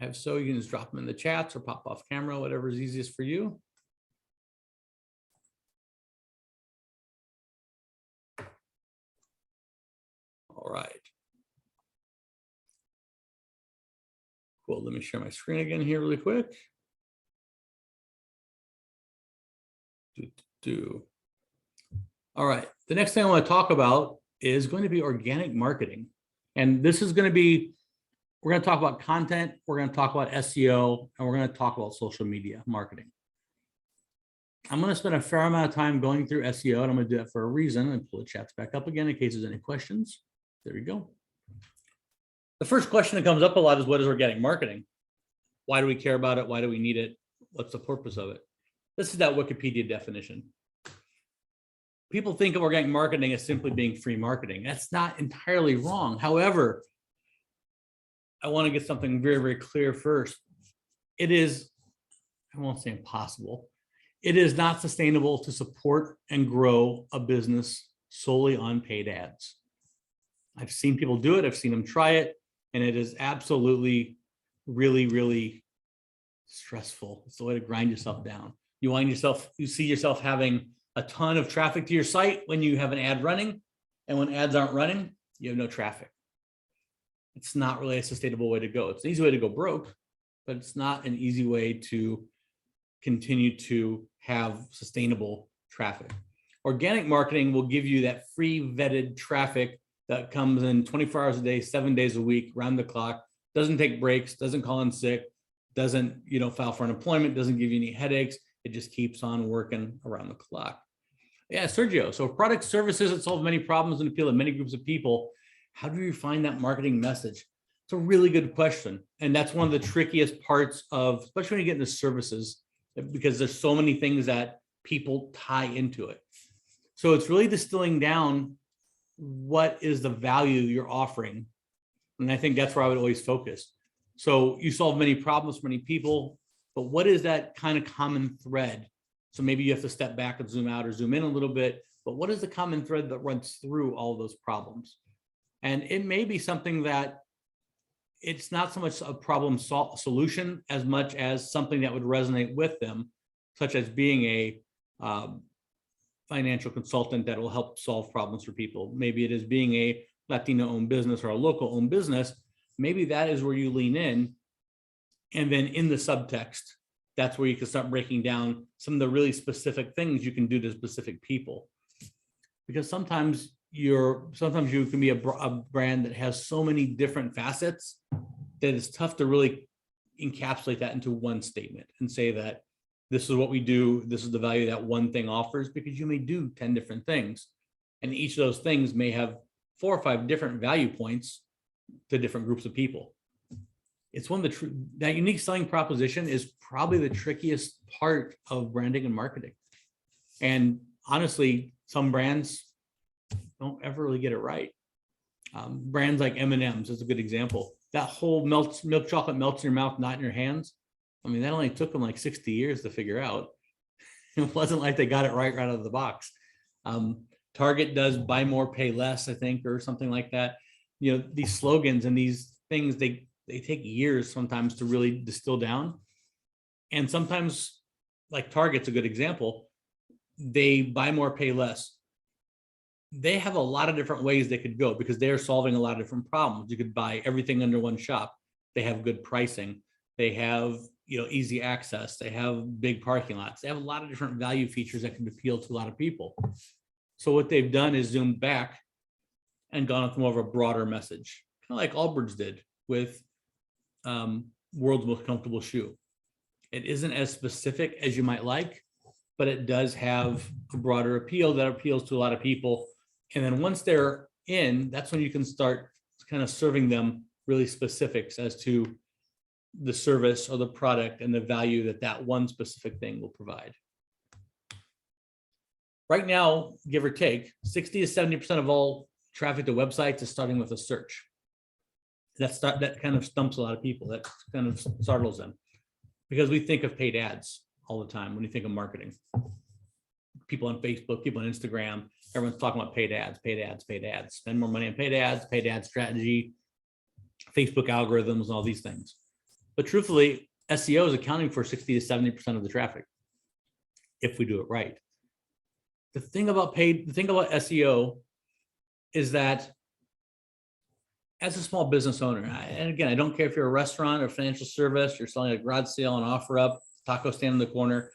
If so, you can just drop them in the chats or pop off camera, whatever is easiest for you. All right. Cool, let me share my screen again here really quick. All right, the next thing I want to talk about is going to be organic marketing. And this is going to be, we're going to talk about content, we're going to talk about SEO, and we're going to talk about social media marketing. I'm going to spend a fair amount of time going through SEO, and I'm going to do that for a reason, and pull the chats back up again in case there's any questions. There we go. The first question that comes up a lot is, what is organic marketing? Why do we care about it? Why do we need it? What's the purpose of it? This is that Wikipedia definition. People think of organic marketing as simply being free marketing. That's not entirely wrong. However, I want to get something very, very clear first. It is, I won't say impossible. It is not sustainable to support and grow a business solely on paid ads. I've seen people do it. I've seen them try it. And it is absolutely really, really stressful. It's the way to grind yourself down. You see yourself having a ton of traffic to your site when you have an ad running, and when ads aren't running, you have no traffic. It's not really a sustainable way to go. It's an easy way to go broke, but it's not an easy way to continue to have sustainable traffic. Organic marketing will give you that free vetted traffic that comes in 24 hours a day, 7 days a week, round the clock, doesn't take breaks, doesn't call in sick, doesn't, file for unemployment, doesn't give you any headaches. It just keeps on working around the clock. Yeah, Sergio. So products, services that solve many problems and appeal to many groups of people. How do you refine that marketing message? It's a really good question. And that's one of the trickiest parts of, especially when you get into services, because there's so many things that people tie into it. So it's really distilling down what is the value you're offering. And I think that's where I would always focus. So you solve many problems for many people, but what is that kind of common thread? So maybe you have to step back and zoom out or zoom in a little bit, but what is the common thread that runs through all those problems? And it may be something that it's not so much a problem solution as much as something that would resonate with them, such as being a financial consultant that will help solve problems for people. Maybe it is being a Latino-owned business or a local-owned business. Maybe that is where you lean in. And then in the subtext, that's where you can start breaking down some of the really specific things you can do to specific people. Because sometimes you can be a brand that has so many different facets that it's tough to really encapsulate that into one statement and say that this is what we do, this is the value that one thing offers, because you may do 10 different things. And each of those things may have 4 or 5 different value points to different groups of people. It's one of that unique selling proposition is probably the trickiest part of branding and marketing. And honestly, some brands don't ever really get it right. Brands like M&M's is a good example. That whole milk chocolate melts in your mouth, not in your hands. I mean, that only took them like 60 years to figure out. It wasn't like they got it right out of the box. Target does buy more, pay less, I think, or something like that. These slogans and these things, they take years sometimes to really distill down. And sometimes, like Target's a good example, they buy more, pay less. They have a lot of different ways they could go because they're solving a lot of different problems. You could buy everything under one shop. They have good pricing. They have, easy access. They have big parking lots. They have a lot of different value features that can appeal to a lot of people. So what they've done is zoomed back and gone with more of a broader message, kind of like Allbirds did with World's Most Comfortable Shoe. It isn't as specific as you might like, but it does have a broader appeal that appeals to a lot of people. And then once they're in, that's when you can start kind of serving them really specifics as to the service or the product and the value that one specific thing will provide. Right now, give or take, 60 to 70% of all traffic to websites is starting with a search. That kind of stumps a lot of people. That kind of startles them because we think of paid ads all the time when you think of marketing. People on Facebook, people on Instagram, everyone's talking about paid ads, paid ads, paid ads. Spend more money on paid ad strategy, Facebook algorithms, and all these things. But truthfully, SEO is accounting for 60 to 70% of the traffic if we do it right. The thing about SEO is that as a small business owner, and again, I don't care if you're a restaurant or financial service, you're selling a garage sale and offer up, taco stand in the corner.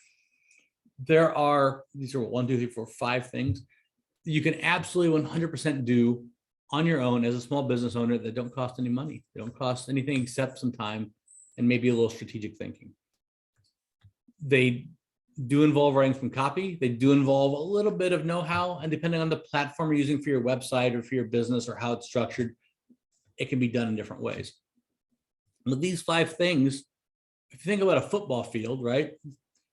These are 1, 2, 3, 4, 5 things you can absolutely 100% do on your own as a small business owner that don't cost any money. They don't cost anything except some time and maybe a little strategic thinking. They do involve writing some copy. They do involve a little bit of know-how, and depending on the platform you're using for your website or for your business or how it's structured, it can be done in different ways. With these 5 things, if you think about a football field, right?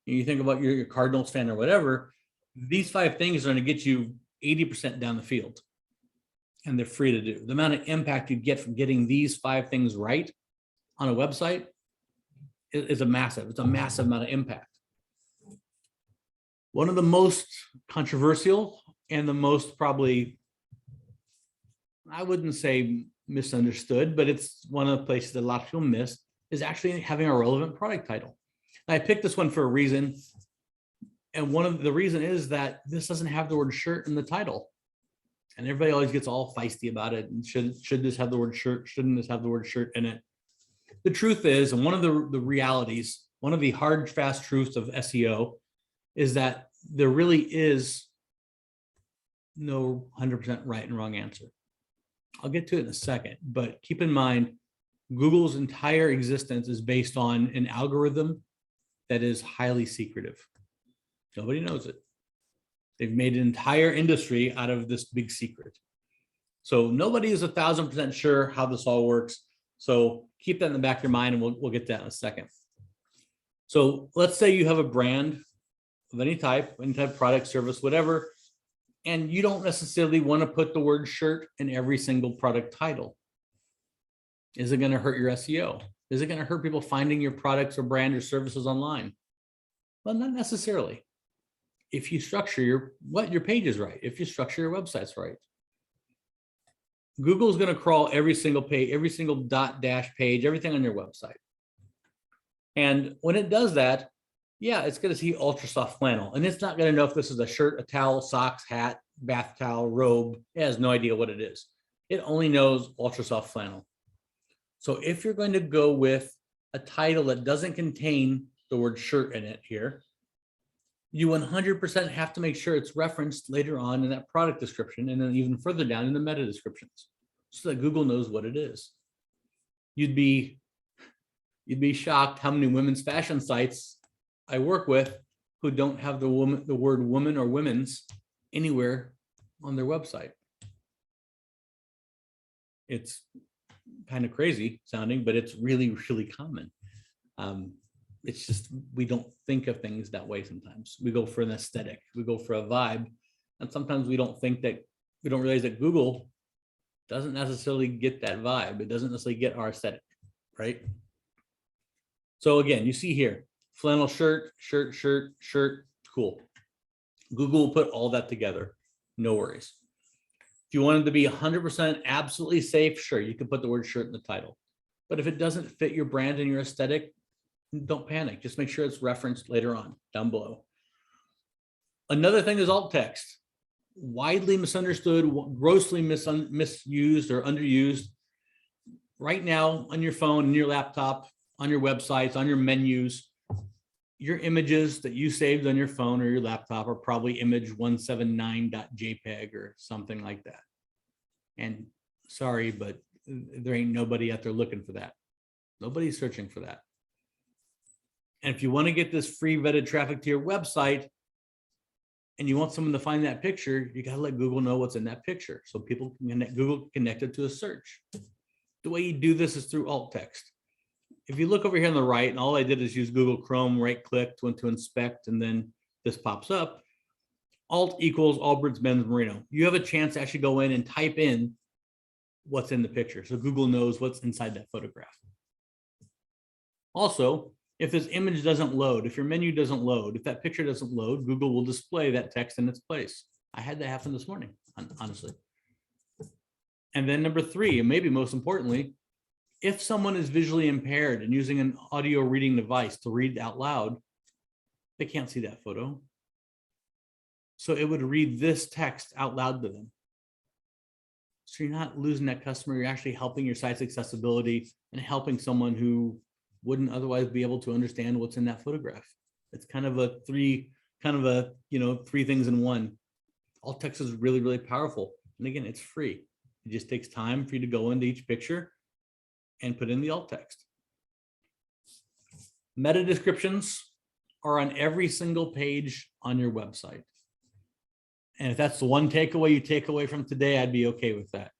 You think about your Cardinals fan or whatever, these 5 things are going to get you 80% down the field, and they're free to do. The amount of impact you get from getting these 5 things right on a website is a massive amount of impact. One of the most controversial and the most probably, I wouldn't say misunderstood, but it's one of the places that a lot of people miss, is actually having a relevant product title. I picked this one for a reason. And one of the reason is that this doesn't have the word shirt in the title. And everybody always gets all feisty about it. And should this have the word shirt? Shouldn't this have the word shirt in it? The truth is, and one of the realities, one of the hard, fast truths of SEO is that there really is no 100% right and wrong answer. I'll get to it in a second, but keep in mind, Google's entire existence is based on an algorithm that is highly secretive. Nobody knows it. They've made an entire industry out of this big secret. So nobody is 1,000% sure how this all works. So keep that in the back of your mind, and we'll get to that in a second. So let's say you have a brand of any type product, service, whatever, and you don't necessarily want to put the word shirt in every single product title. Is it going to hurt your SEO? Is it going to hurt people finding your products or brand or services online? Well, not necessarily. If you structure your page is right, if you structure your websites right. Google's going to crawl every single page, every single dot dash page, everything on your website. And when it does that, yeah, it's going to see ultra soft flannel, and it's not going to know if this is a shirt, a towel, socks, hat, bath towel, robe. It has no idea what it is. It only knows ultra soft flannel. So if you're going to go with a title that doesn't contain the word shirt in it here, you 100% have to make sure it's referenced later on in that product description, and then even further down in the meta descriptions, so that Google knows what it is. You'd be shocked how many women's fashion sites I work with who don't have the word woman or women's anywhere on their website. It's kind of crazy sounding, but it's really, really common. It's just, we don't think of things that way sometimes. We go for an aesthetic, we go for a vibe, and sometimes we don't realize that Google doesn't necessarily get that vibe. It doesn't necessarily get our aesthetic, right? So again, you see here, flannel shirt, cool. Google will put all that together, no worries. If you wanted to be 100% absolutely safe, sure, you can put the word shirt in the title. But if it doesn't fit your brand and your aesthetic, don't panic. Just make sure it's referenced later on down below. Another thing is alt text. Widely misunderstood, grossly misused or underused. Right now on your phone, on your laptop, on your websites, on your menus, your images that you saved on your phone or your laptop are probably image179.jpg or something like that. And sorry, but there ain't nobody out there looking for that. Nobody's searching for that. And if you want to get this free vetted traffic to your website and you want someone to find that picture, you got to let Google know what's in that picture. So people can Google connected to a search. The way you do this is through alt text. If you look over here on the right, and all I did is use Google Chrome, right click, went to inspect, and then this pops up. Alt equals Allbirds Men's Merino. You have a chance to actually go in and type in what's in the picture. So Google knows what's inside that photograph. Also, if this image doesn't load, if your menu doesn't load, if that picture doesn't load, Google will display that text in its place. I had that happen this morning, honestly. And then number 3, and maybe most importantly, if someone is visually impaired and using an audio reading device to read out loud, they can't see that photo. So it would read this text out loud to them. So you're not losing that customer, you're actually helping your site's accessibility and helping someone who wouldn't otherwise be able to understand what's in that photograph. It's kind of a three things in one. Alt text is really, really powerful. And again, it's free. It just takes time for you to go into each picture and put in the alt text. Meta descriptions are on every single page on your website. And if that's the one takeaway you take away from today, I'd be okay with that.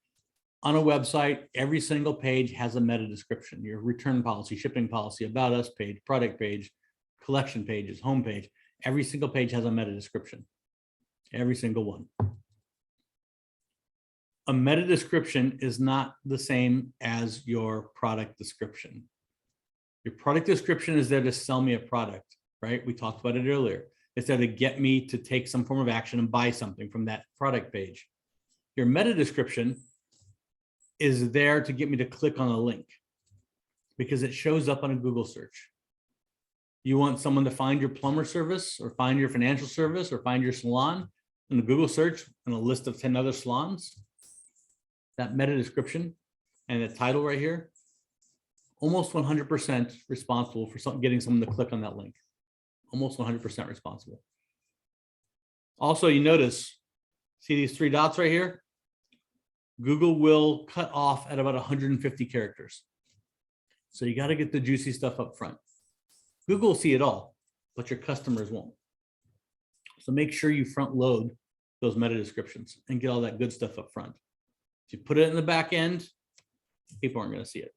On a website, every single page has a meta description. Your return policy, shipping policy, about us page, product page, collection pages, home page. Every single page has a meta description. Every single one. A meta description is not the same as your product description. Your product description is there to sell me a product, right? We talked about it earlier. It's there to get me to take some form of action and buy something from that product page. Your meta description is there to get me to click on a link because it shows up on a Google search. You want someone to find your plumber service or find your financial service or find your salon in a Google search and a list of 10 other salons. That meta description and the title right here, almost 100% responsible for getting someone to click on that link. Almost 100% responsible. Also, you notice, see these 3 dots right here? Google will cut off at about 150 characters. So you got to get the juicy stuff up front. Google will see it all, but your customers won't. So make sure you front load those meta descriptions and get all that good stuff up front. If you put it in the back end, people aren't going to see it.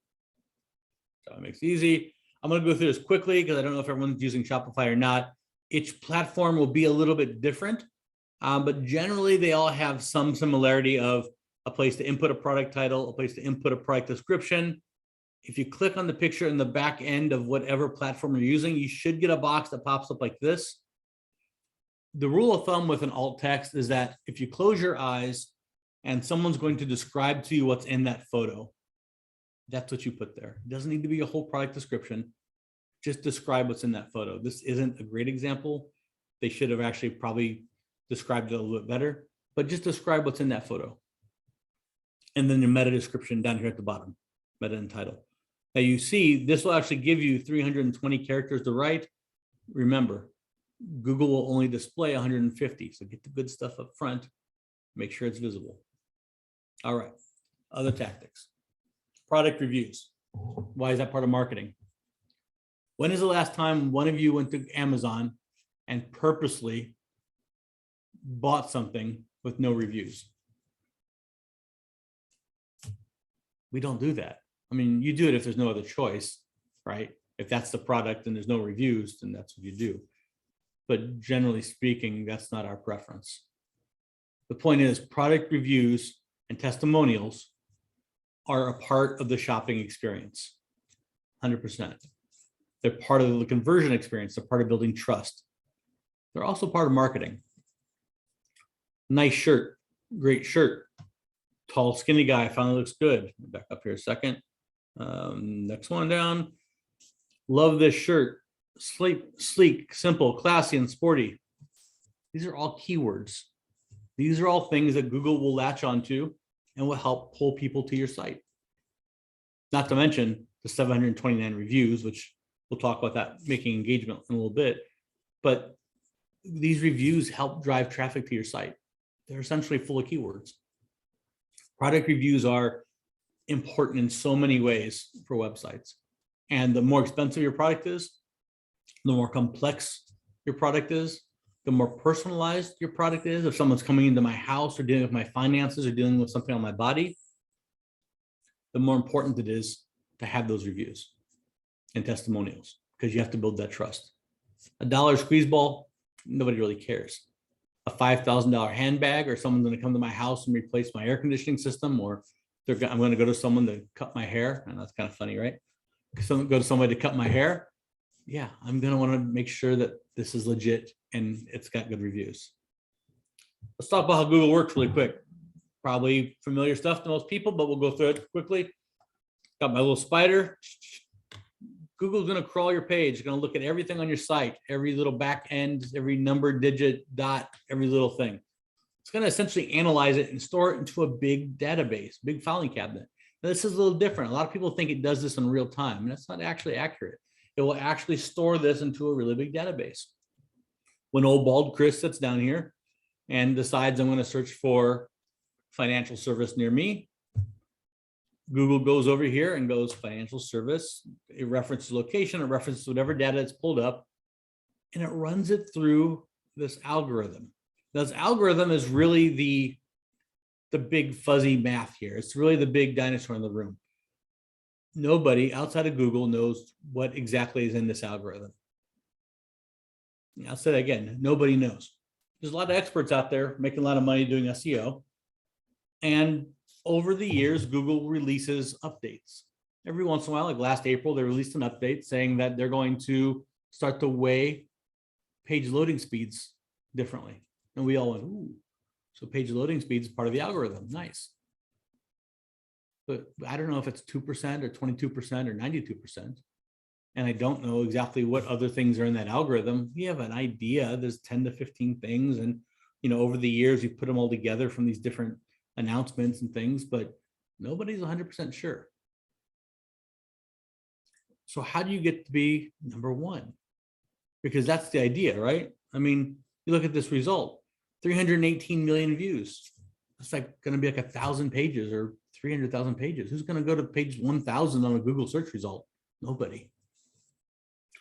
So it makes it easy. I'm going to go through this quickly because I don't know if everyone's using Shopify or not. Each platform will be a little bit different, but generally they all have some similarity of a place to input a product title, a place to input a product description. If you click on the picture in the back end of whatever platform you're using, you should get a box that pops up like this. The rule of thumb with an alt text is that if you close your eyes and someone's going to describe to you what's in that photo, that's what you put there. It doesn't need to be a whole product description. Just describe what's in that photo. This isn't a great example. They should have actually probably described it a little bit better, but just describe what's in that photo. And then your meta description down here at the bottom, meta and title. Now you see, this will actually give you 320 characters to write. Remember, Google will only display 150. So get the good stuff up front, make sure it's visible. All right, other tactics. Product reviews. Why is that part of marketing? When is the last time one of you went to Amazon and purposely bought something with no reviews? We don't do that. I mean, you do it if there's no other choice, right? If that's the product and there's no reviews, then that's what you do. But generally speaking, that's not our preference. The point is, product reviews and testimonials are a part of the shopping experience, 100%. They're part of the conversion experience. They're part of building trust. They're also part of marketing. Nice shirt, great shirt. Tall, skinny guy, finally looks good. Back up here a second. Next one down. Love this shirt. Sleek, simple, classy, and sporty. These are all keywords. These are all things that Google will latch onto and will help pull people to your site. Not to mention the 729 reviews, which we'll talk about that, making engagement in a little bit. But these reviews help drive traffic to your site. They're essentially full of keywords. Product reviews are important in so many ways for websites. And the more expensive your product is, the more complex your product is, the more personalized your product is. If someone's coming into my house or dealing with my finances or dealing with something on my body, the more important it is to have those reviews and testimonials, because you have to build that trust. $1 squeeze ball, nobody really cares. A $5,000 handbag, or someone's going to come to my house and replace my air conditioning system, or I'm going to go to someone to cut my hair, and that's kind of funny, right? Go to somebody to cut my hair. Yeah, I'm going to want to make sure that this is legit and it's got good reviews. Let's talk about how Google works really quick. Probably familiar stuff to most people, but we'll go through it quickly. Got my little spider. Google's going to crawl your page, going to look at everything on your site, every little back end, every number, digit, dot, every little thing. It's going to essentially analyze it and store it into a big database, big filing cabinet. Now, this is a little different. A lot of people think it does this in real time, and that's not actually accurate. It will actually store this into a really big database. When old bald Chris sits down here and decides I'm going to search for financial service near me, Google goes over here and goes financial service. It references location, it references whatever data it's pulled up, and it runs it through this algorithm. Now, this algorithm is really the big fuzzy math here. It's really the big dinosaur in the room. Nobody outside of Google knows what exactly is in this algorithm. I'll say that again, nobody knows. There's a lot of experts out there making a lot of money doing SEO. And over the years, Google releases updates. Every once in a while, like last April, they released an update saying that they're going to start to weigh page loading speeds differently. And we all went, ooh, so page loading speed is part of the algorithm, nice. But I don't know if it's 2% or 22% or 92%. and I don't know exactly what other things are in that algorithm, we have an idea. There's 10 to 15 things. And, over the years, you put them all together from these different announcements and things, but nobody's 100% sure. So how do you get to be number one? Because that's the idea, right? I mean, you look at this result, 318 million views. It's like going to be like 1,000 pages or 300,000 pages. Who's going to go to page 1,000 on a Google search result? Nobody.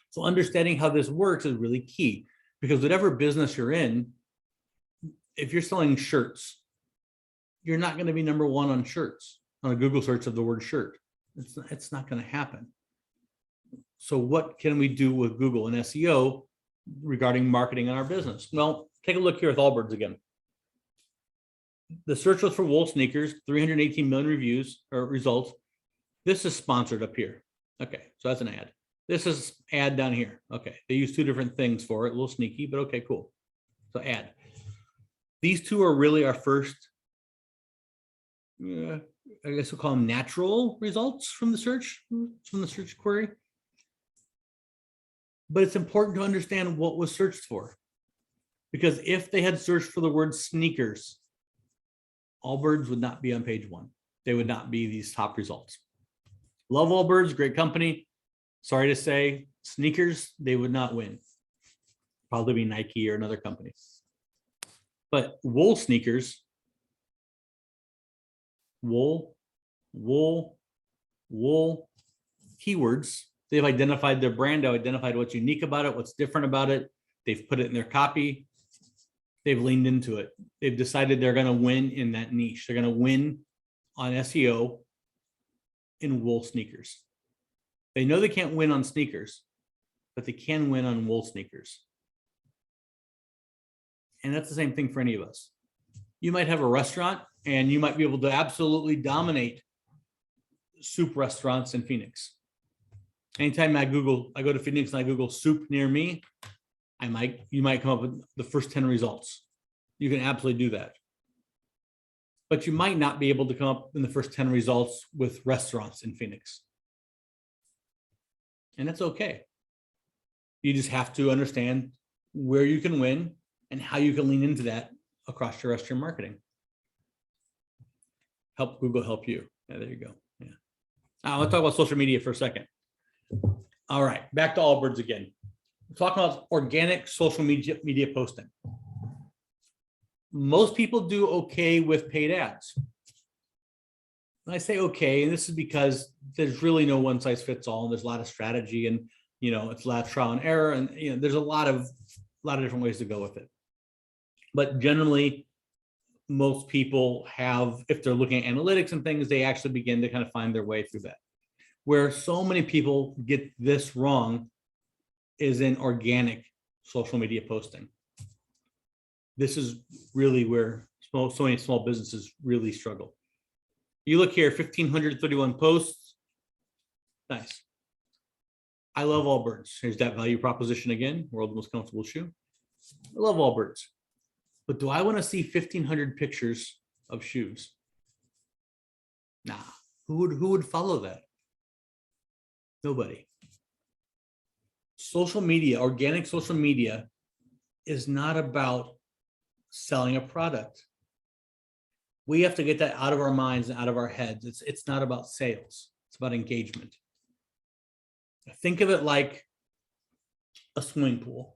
So understanding how this works is really key, because whatever business you're in, if you're selling shirts, you're not going to be number one on shirts on a Google search of the word shirt. It's not going to happen. So what can we do with Google and SEO regarding marketing in our business? Well, take a look here with Allbirds again. The search was for wool sneakers, 318 million reviews or results. This is sponsored up here. Okay, so that's an ad. This is ad down here. Okay, they use two different things for it, a little sneaky, but okay, cool. So ad. These two are really our first, I guess we'll call them natural results from the search query. But it's important to understand what was searched for. Because if they had searched for the word sneakers, Allbirds would not be on page one. They would not be these top results. Love Allbirds, great company. Sorry to say, sneakers, they would not win. Probably be Nike or another company. But wool sneakers, wool, keywords, they've identified their brand, they've identified what's unique about it, what's different about it. They've put it in their copy. They've leaned into it. They've decided they're going to win in that niche. They're going to win on SEO in wool sneakers. They know they can't win on sneakers, but they can win on wool sneakers. And that's the same thing for any of us. You might have a restaurant and you might be able to absolutely dominate soup restaurants in Phoenix. Anytime I go to Phoenix and I Google soup near me, you might come up with the first 10 results. You can absolutely do that. But you might not be able to come up in the first 10 results with restaurants in Phoenix. And that's okay. You just have to understand where you can win and how you can lean into that across your rest of your marketing. Help Google help you. Yeah, there you go. Yeah. Now let's talk about social media for a second. All right, back to Allbirds again. We're talking about organic social media posting. Most people do okay with paid ads. And I say okay, and this is because there's really no one size fits all, and there's a lot of strategy, and it's a lot of trial and error, and there's a lot of different ways to go with it. But generally, most people have, if they're looking at analytics and things, they actually begin to kind of find their way through that. Where so many people get this wrong is in organic social media posting. This is really where so many small businesses really struggle. You look here, 1,531 posts. Nice. I love Allbirds. Here's that value proposition again, world's most comfortable shoe. I love Allbirds. But do I want to see 1,500 pictures of shoes? Nah. Who would follow that? Nobody. Social media, organic social media, is not about selling a product. We have to get that out of our minds and out of our heads. It's not about sales. It's about engagement. Think of it like a swimming pool.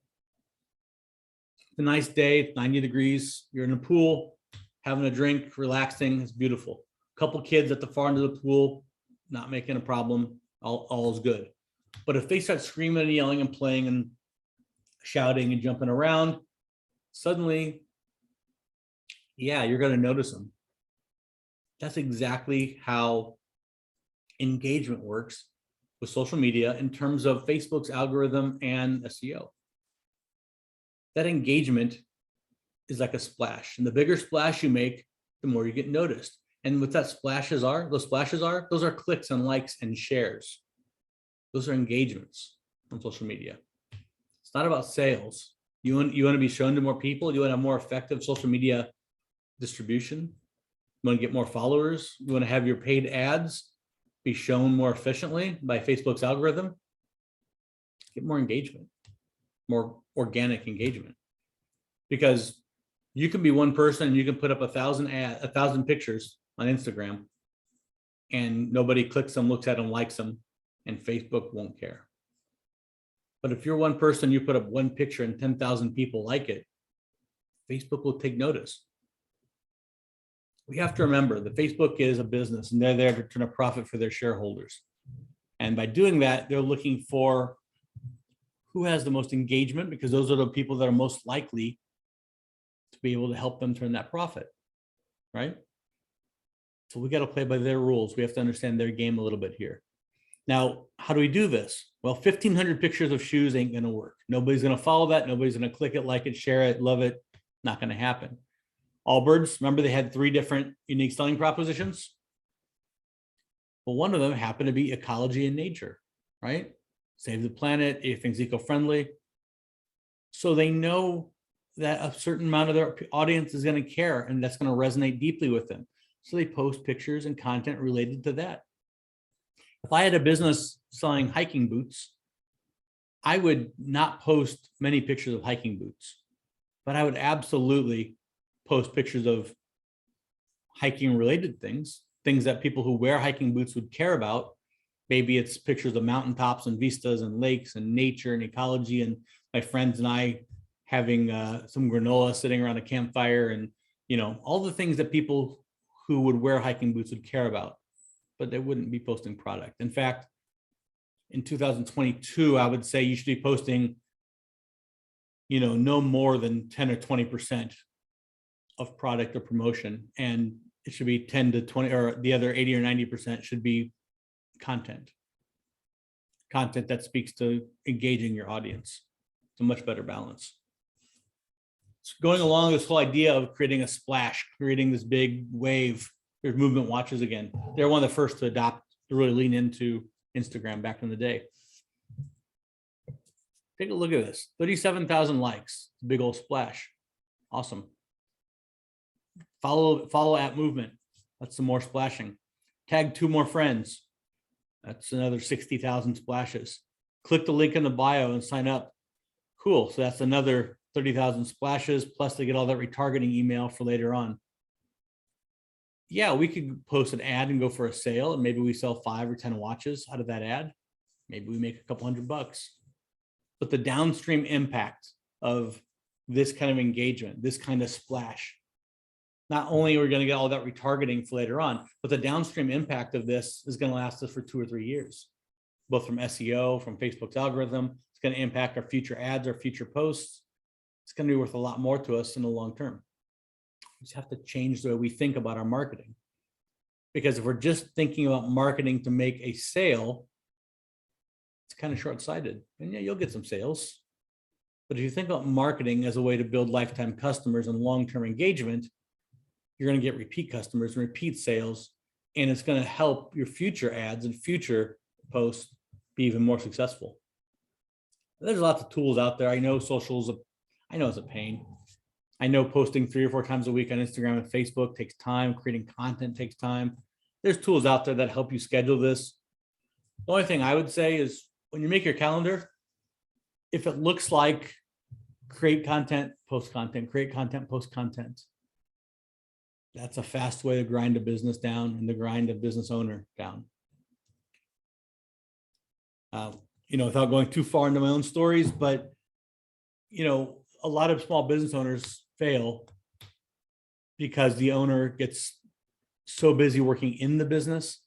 It's a nice day, it's 90 degrees. You're in a pool, having a drink, relaxing. It's beautiful. A couple kids at the far end of the pool, not making a problem. All is good. But if they start screaming and yelling and playing and shouting and jumping around, suddenly, yeah, you're going to notice them. That's exactly how engagement works with social media in terms of Facebook's algorithm and SEO. That engagement is like a splash. And the bigger splash you make, the more you get noticed. And what those splashes are, those are clicks and likes and shares. Those are engagements on social media. It's not about sales. You want to be shown to more people. You want to have more effective social media distribution. You want to get more followers. You want to have your paid ads be shown more efficiently by Facebook's algorithm. get more engagement, more organic engagement. Because you can be one person and you can put up 1,000 pictures on Instagram and nobody clicks them, looks at them, likes them, and Facebook won't care. But if you're one person, you put up one picture and 10,000 people like it, Facebook will take notice. We have to remember that Facebook is a business and they're there to turn a profit for their shareholders. And by doing that, they're looking for who has the most engagement, because those are the people that are most likely to be able to help them turn that profit, right? So we got to play by their rules. We have to understand their game a little bit here. Now, how do we do this? Well, 1,500 pictures of shoes ain't going to work. Nobody's going to follow that. Nobody's going to click it, like it, share it, love it. Not going to happen. Allbirds, remember they had 3 different unique selling propositions? Well, one of them happened to be ecology and nature, right? Save the planet, everything's eco-friendly. So they know that a certain amount of their audience is going to care and that's going to resonate deeply with them. So they post pictures and content related to that. If I had a business selling hiking boots, I would not post many pictures of hiking boots, but I would absolutely post pictures of hiking related things that people who wear hiking boots would care about. Maybe it's pictures of mountaintops and vistas and lakes and nature and ecology and my friends and I having some granola sitting around a campfire and, you know, all the things that people who would wear hiking boots would care about, but they wouldn't be posting product. In fact, in 2022, I would say you should be posting, you know, no more than 10 or 20% of product or promotion. And it should be 10 to 20, or the other 80 or 90% should be content that speaks to engaging your audience. It's a much better balance. So going along this whole idea of creating a splash, creating this big wave, there's movement watches again. They're one of the first to adopt, to really lean into Instagram back in the day. Take a look at this, 37,000 likes, big old splash. Awesome. Follow at movement. That's some more splashing. Tag 2 more friends. That's another 60,000 splashes. Click the link in the bio and sign up. Cool. So that's another 30,000 splashes, plus they get all that retargeting email for later on. Yeah, we could post an ad and go for a sale, and maybe we sell 5 or 10 watches out of that ad. Maybe we make a couple $100. But the downstream impact of this kind of engagement, this kind of splash, not only are we going to get all that retargeting for later on, but the downstream impact of this is going to last us for 2 or 3 years, both from SEO, from Facebook's algorithm. It's going to impact our future ads, our future posts. It's going to be worth a lot more to us in the long term. We just have to change the way we think about our marketing. Because if we're just thinking about marketing to make a sale, it's kind of short-sighted. And yeah, you'll get some sales. But if you think about marketing as a way to build lifetime customers and long-term engagement, you're going to get repeat customers and repeat sales, and it's going to help your future ads and future posts be even more successful. There's lots of tools out there. I know socials, I know it's a pain. I know posting 3 or 4 times a week on Instagram and Facebook takes time. Creating content takes time. There's tools out there that help you schedule this. The only thing I would say is when you make your calendar, if it looks like create content, post content, create content, post content, that's a fast way to grind a business down and to grind a business owner down. You know, without going too far into my own stories, but, you know, a lot of small business owners fail because the owner gets so busy working in the business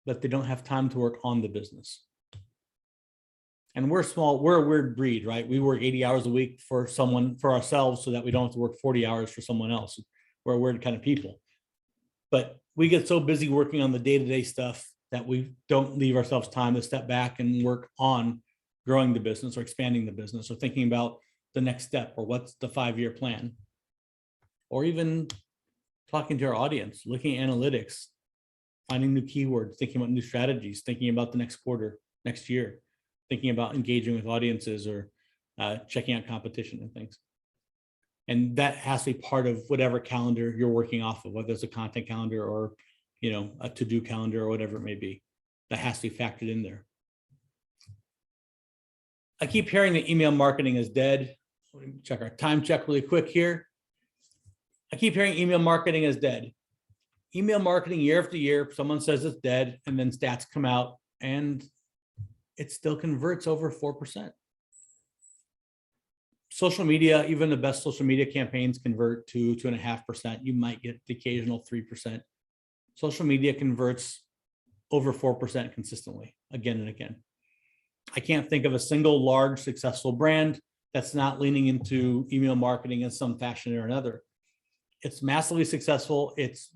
that they don't have time to work on the business. And we're small, we're a weird breed, right? We work 80 hours a week for ourselves so that we don't have to work 40 hours for someone else. We're a weird kind of people. But we get so busy working on the day-to-day stuff that we don't leave ourselves time to step back and work on growing the business or expanding the business or thinking about the next step or what's the 5-year plan. Or even talking to our audience, looking at analytics, finding new keywords, thinking about new strategies, thinking about the next quarter, next year, thinking about engaging with audiences or checking out competition and things. And that has to be part of whatever calendar you're working off of, whether it's a content calendar or, you know, a to-do calendar or whatever it may be. That has to be factored in there. I keep hearing that email marketing is dead. Let me check our time check really quick here. I keep hearing email marketing is dead. Email marketing year after year, someone says it's dead, and then stats come out and it still converts over 4%. Social media, even the best social media campaigns convert to 2.5%. You might get the occasional 3%. Social media converts over 4% consistently, again and again. I can't think of a single large successful brand that's not leaning into email marketing in some fashion or another. It's massively successful. It's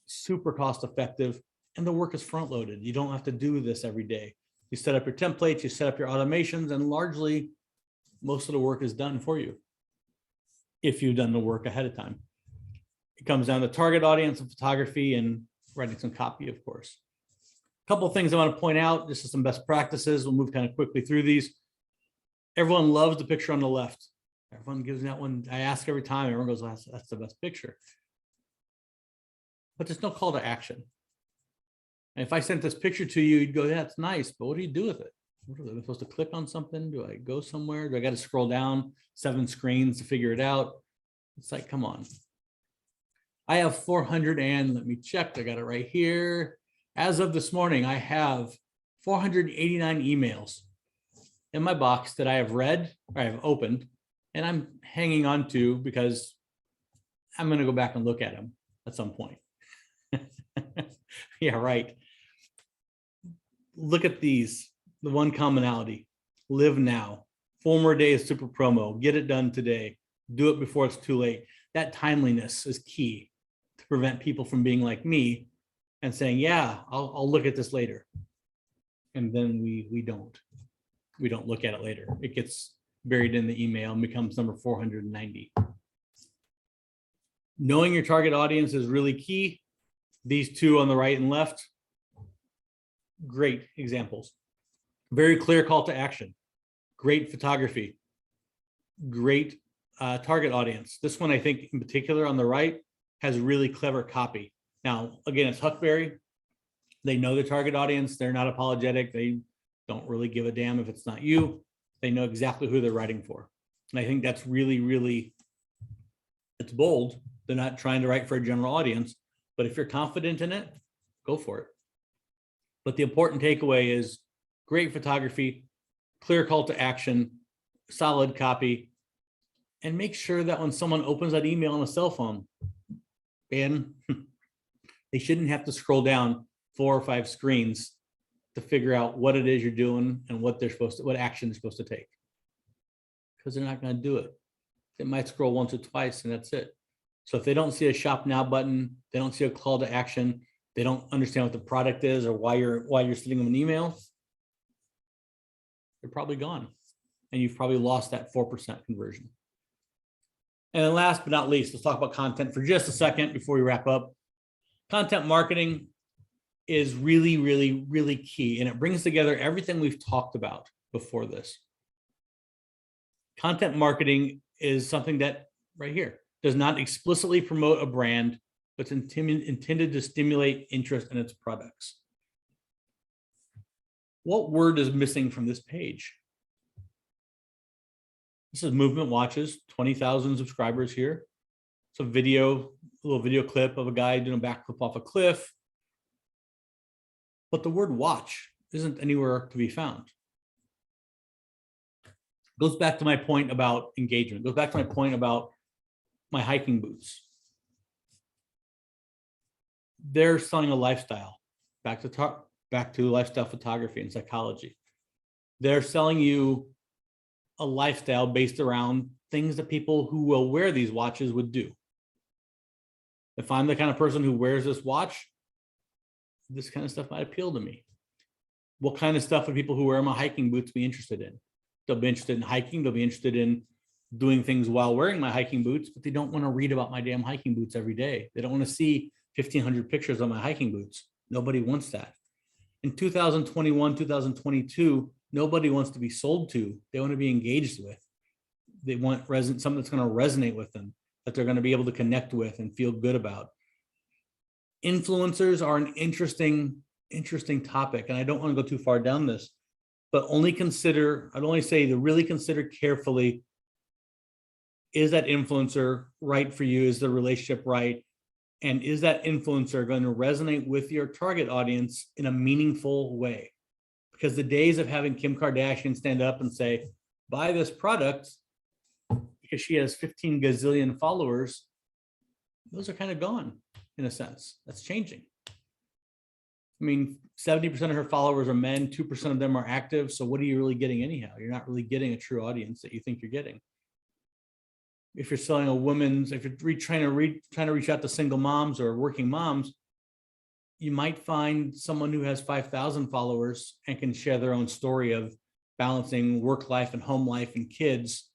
super cost effective, and the work is front loaded. You don't have to do this every day. You set up your templates, you set up your automations, and largely most of the work is done for you if you've done the work ahead of time. It comes down to target audience and photography and writing some copy, of course. A couple of things I want to point out. This is some best practices. We'll move kind of quickly through these. Everyone loves the picture on the left. Everyone gives that one. I ask every time, everyone goes, well, that's the best picture. But there's no call to action. And if I sent this picture to you, you'd go, yeah, it's nice, but what do you do with it? Am I supposed to click on something? Do I go somewhere? Do I got to scroll down 7 screens to figure it out? It's like, come on. I have 400 and let me check. I got it right here. As of this morning, I have 489 emails in my box that I have read, or I have opened, and I'm hanging on to because I'm going to go back and look at them at some point. Yeah, right. Look at these. The one commonality: live now. 4 more days super promo. Get it done today. Do it before it's too late. That timeliness is key to prevent people from being like me and saying, yeah, I'll look at this later. And then we don't look at it later. It gets buried in the email and becomes number 490. Knowing your target audience is really key. These two on the right and left, great examples. Very clear call to action. Great photography. Great target audience. This one, I think in particular on the right, has really clever copy. Now, again, it's Huckberry. They know the target audience. They're not apologetic. They don't really give a damn if it's not you. They know exactly who they're writing for. And I think that's really, really, it's bold. They're not trying to write for a general audience, but if you're confident in it, go for it. But the important takeaway is great photography, clear call to action, solid copy, and make sure that when someone opens that email on a cell phone, and they shouldn't have to scroll down 4 or 5 screens to figure out what it is you're doing and what action they're supposed to take. Because they're not going to do it. They might scroll once or twice and that's it. So if they don't see a shop now button, they don't see a call to action, they don't understand what the product is or why you're sending them an email, they're probably gone. And you've probably lost that 4% conversion. And then last but not least, let's talk about content for just a second before we wrap up. Content marketing is really, really, really key. And it brings together everything we've talked about before this. Content marketing is something that right here does not explicitly promote a brand, but it's intended to stimulate interest in its products. What word is missing from this page? This is Movement Watches, 20,000 subscribers here. It's a little video clip of a guy doing a backflip off a cliff. But the word watch isn't anywhere to be found. Goes back to my point about engagement. Goes back to my point about my hiking boots. They're selling a lifestyle. Back to lifestyle photography and psychology. They're selling you a lifestyle based around things that people who will wear these watches would do. If I'm the kind of person who wears this watch, this kind of stuff might appeal to me. What kind of stuff would people who wear my hiking boots be interested in? They'll be interested in hiking. They'll be interested in doing things while wearing my hiking boots, but they don't want to read about my damn hiking boots every day. They don't want to see 1,500 pictures of my hiking boots. Nobody wants that. In 2021, 2022, nobody wants to be sold to. They want to be engaged with. They want something that's going to resonate with them, that they're going to be able to connect with and feel good about. Influencers are an interesting topic, and I don't want to go too far down this. but I'd only say to really consider carefully, is that influencer right for you? Is the relationship right? And is that influencer going to resonate with your target audience in a meaningful way? Because the days of having Kim Kardashian stand up and say, buy this product because she has 15 gazillion followers, those are kind of gone in a sense. That's changing. I mean, 70% of her followers are men, 2% of them are active. So what are you really getting anyhow? You're not really getting a true audience that you think you're getting. If you're selling if you're trying to reach out to single moms or working moms, you might find someone who has 5,000 followers and can share their own story of balancing work life and home life and kids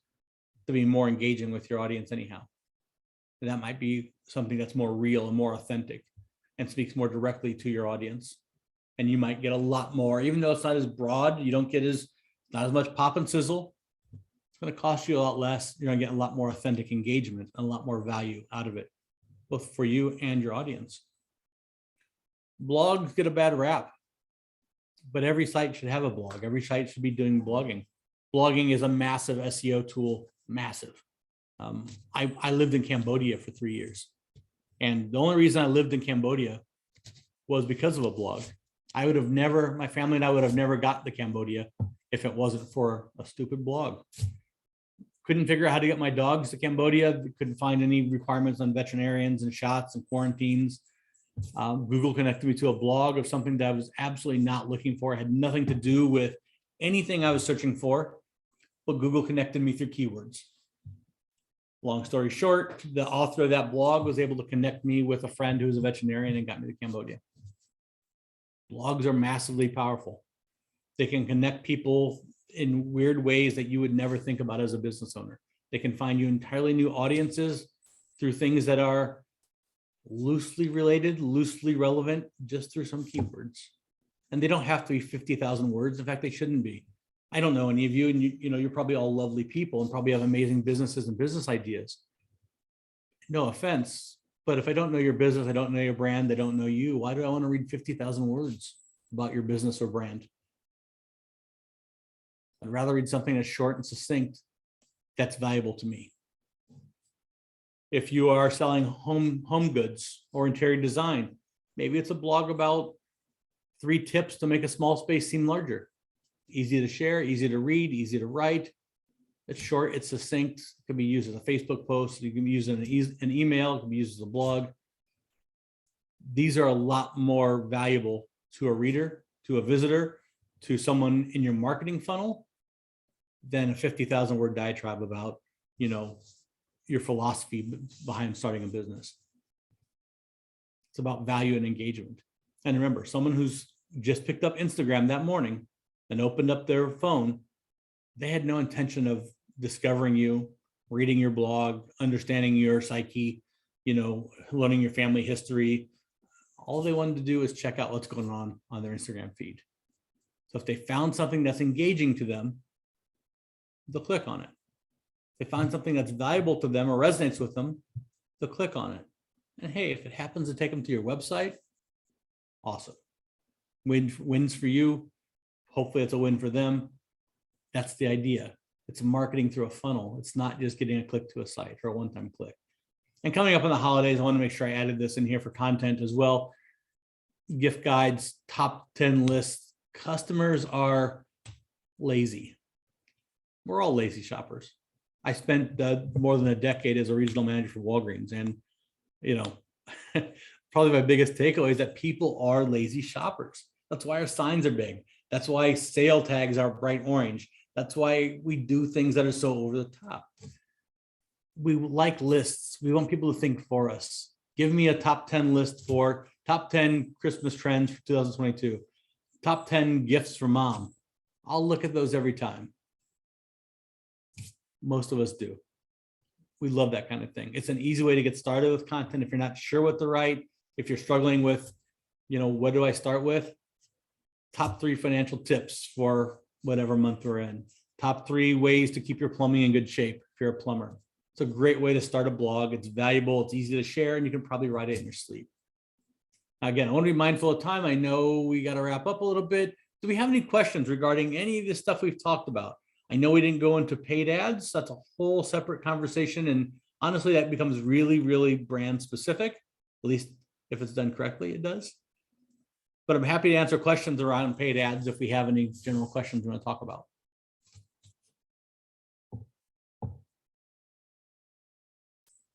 to be more engaging with your audience anyhow. And that might be something that's more real and more authentic and speaks more directly to your audience. And you might get a lot more, even though it's not as broad, you don't get not as much pop and sizzle. It's going to cost you a lot less. You're going to get a lot more authentic engagement and a lot more value out of it, both for you and your audience. Blogs get a bad rap, but every site should have a blog. Every site should be doing blogging. Blogging is a massive SEO tool, massive. I lived in Cambodia for 3 years. And the only reason I lived in Cambodia was because of a blog. My family and I would have never got to Cambodia if it wasn't for a stupid blog. Couldn't figure out how to get my dogs to Cambodia. Couldn't find any requirements on veterinarians and shots and quarantines. Google connected me to a blog of something that I was absolutely not looking for. It had nothing to do with anything I was searching for, but Google connected me through keywords. Long story short, the author of that blog was able to connect me with a friend who was a veterinarian and got me to Cambodia. Blogs are massively powerful. They can connect people in weird ways that you would never think about as a business owner. They can find you entirely new audiences through things that are loosely related, loosely relevant, just through some keywords. And they don't have to be 50,000 words. In fact, they shouldn't be. I don't know any of you, and you're probably all lovely people and probably have amazing businesses and business ideas. No offense, but if I don't know your business, I don't know your brand, I don't know you, why do I want to read 50,000 words about your business or brand? I'd rather read something that's short and succinct that's valuable to me. If you are selling home goods or interior design, maybe it's a blog about 3 tips to make a small space seem larger. Easy to share, easy to read, easy to write. It's short, it's succinct. It can be used as a Facebook post. You can use it in an email. It can be used as a blog. These are a lot more valuable to a reader, to a visitor, to someone in your marketing funnel than a 50,000 word diatribe about, your philosophy behind starting a business. It's about value and engagement. And remember, someone who's just picked up Instagram that morning and opened up their phone, they had no intention of discovering you, reading your blog, understanding your psyche, learning your family history. All they wanted to do is check out what's going on their Instagram feed. So if they found something that's engaging to them, they'll click on it. If they find something that's valuable to them or resonates with them, they'll click on it. And hey, if it happens to take them to your website, awesome. Wins for you. Hopefully it's a win for them. That's the idea. It's marketing through a funnel. It's not just getting a click to a site or a one-time click. And coming up on the holidays, I want to make sure I added this in here for content as well. Gift guides, top 10 lists. Customers are lazy. We're all lazy shoppers. I spent more than a decade as a regional manager for Walgreens, and probably my biggest takeaway is that people are lazy shoppers. That's why our signs are big. That's why sale tags are bright orange. That's why we do things that are so over the top. We like lists. We want people to think for us. Give me a top 10 list for top 10 Christmas trends for 2022, top 10 gifts for mom. I'll look at those every time. Most of us do. We love that kind of thing. It's an easy way to get started with content. If you're not sure what to write, if you're struggling with, what do I start with? Top 3 financial tips for whatever month we're in. Top 3 ways to keep your plumbing in good shape if you're a plumber. It's a great way to start a blog. It's valuable, it's easy to share, and you can probably write it in your sleep. Again, I want to be mindful of time. I know we got to wrap up a little bit. do we have any questions regarding any of the stuff we've talked about? I know we didn't go into paid ads. That's a whole separate conversation. And honestly, that becomes really, really brand specific, at least if it's done correctly, it does. But I'm happy to answer questions around paid ads if we have any general questions we want to talk about.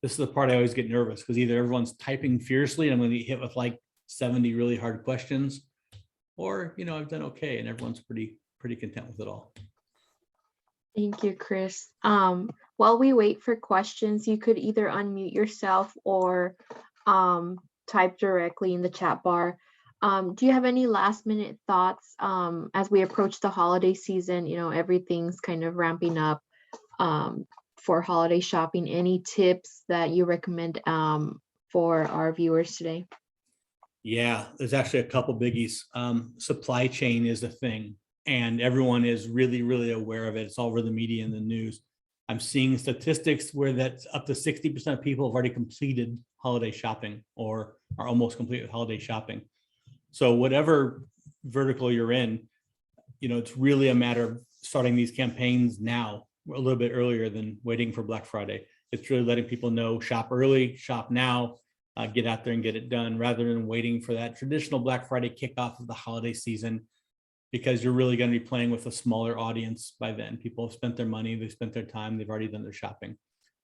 This is the part I always get nervous because either everyone's typing fiercely and I'm going to get hit with like 70 really hard questions, or, you know, I've done okay and everyone's pretty content with it all. Thank you, Chris. While we wait for questions, you could either unmute yourself or type directly in the chat bar. Do you have any last minute thoughts as we approach the holiday season? You know, everything's kind of ramping up for holiday shopping. Any tips that you recommend for our viewers today? Yeah, there's actually a couple biggies. Supply chain is a thing, and everyone is really, really aware of it. It's all over the media and the news. I'm seeing statistics where that's up to 60% of people have already completed holiday shopping or are almost complete with holiday shopping. So whatever vertical you're in, you know, it's really a matter of starting these campaigns now, a little bit earlier than waiting for Black Friday. It's really letting people know, shop early, shop now, get out there and get it done, rather than waiting for that traditional Black Friday kickoff of the holiday season, because you're really going to be playing with a smaller audience by then. People have spent their money, they've spent their time, they've already done their shopping.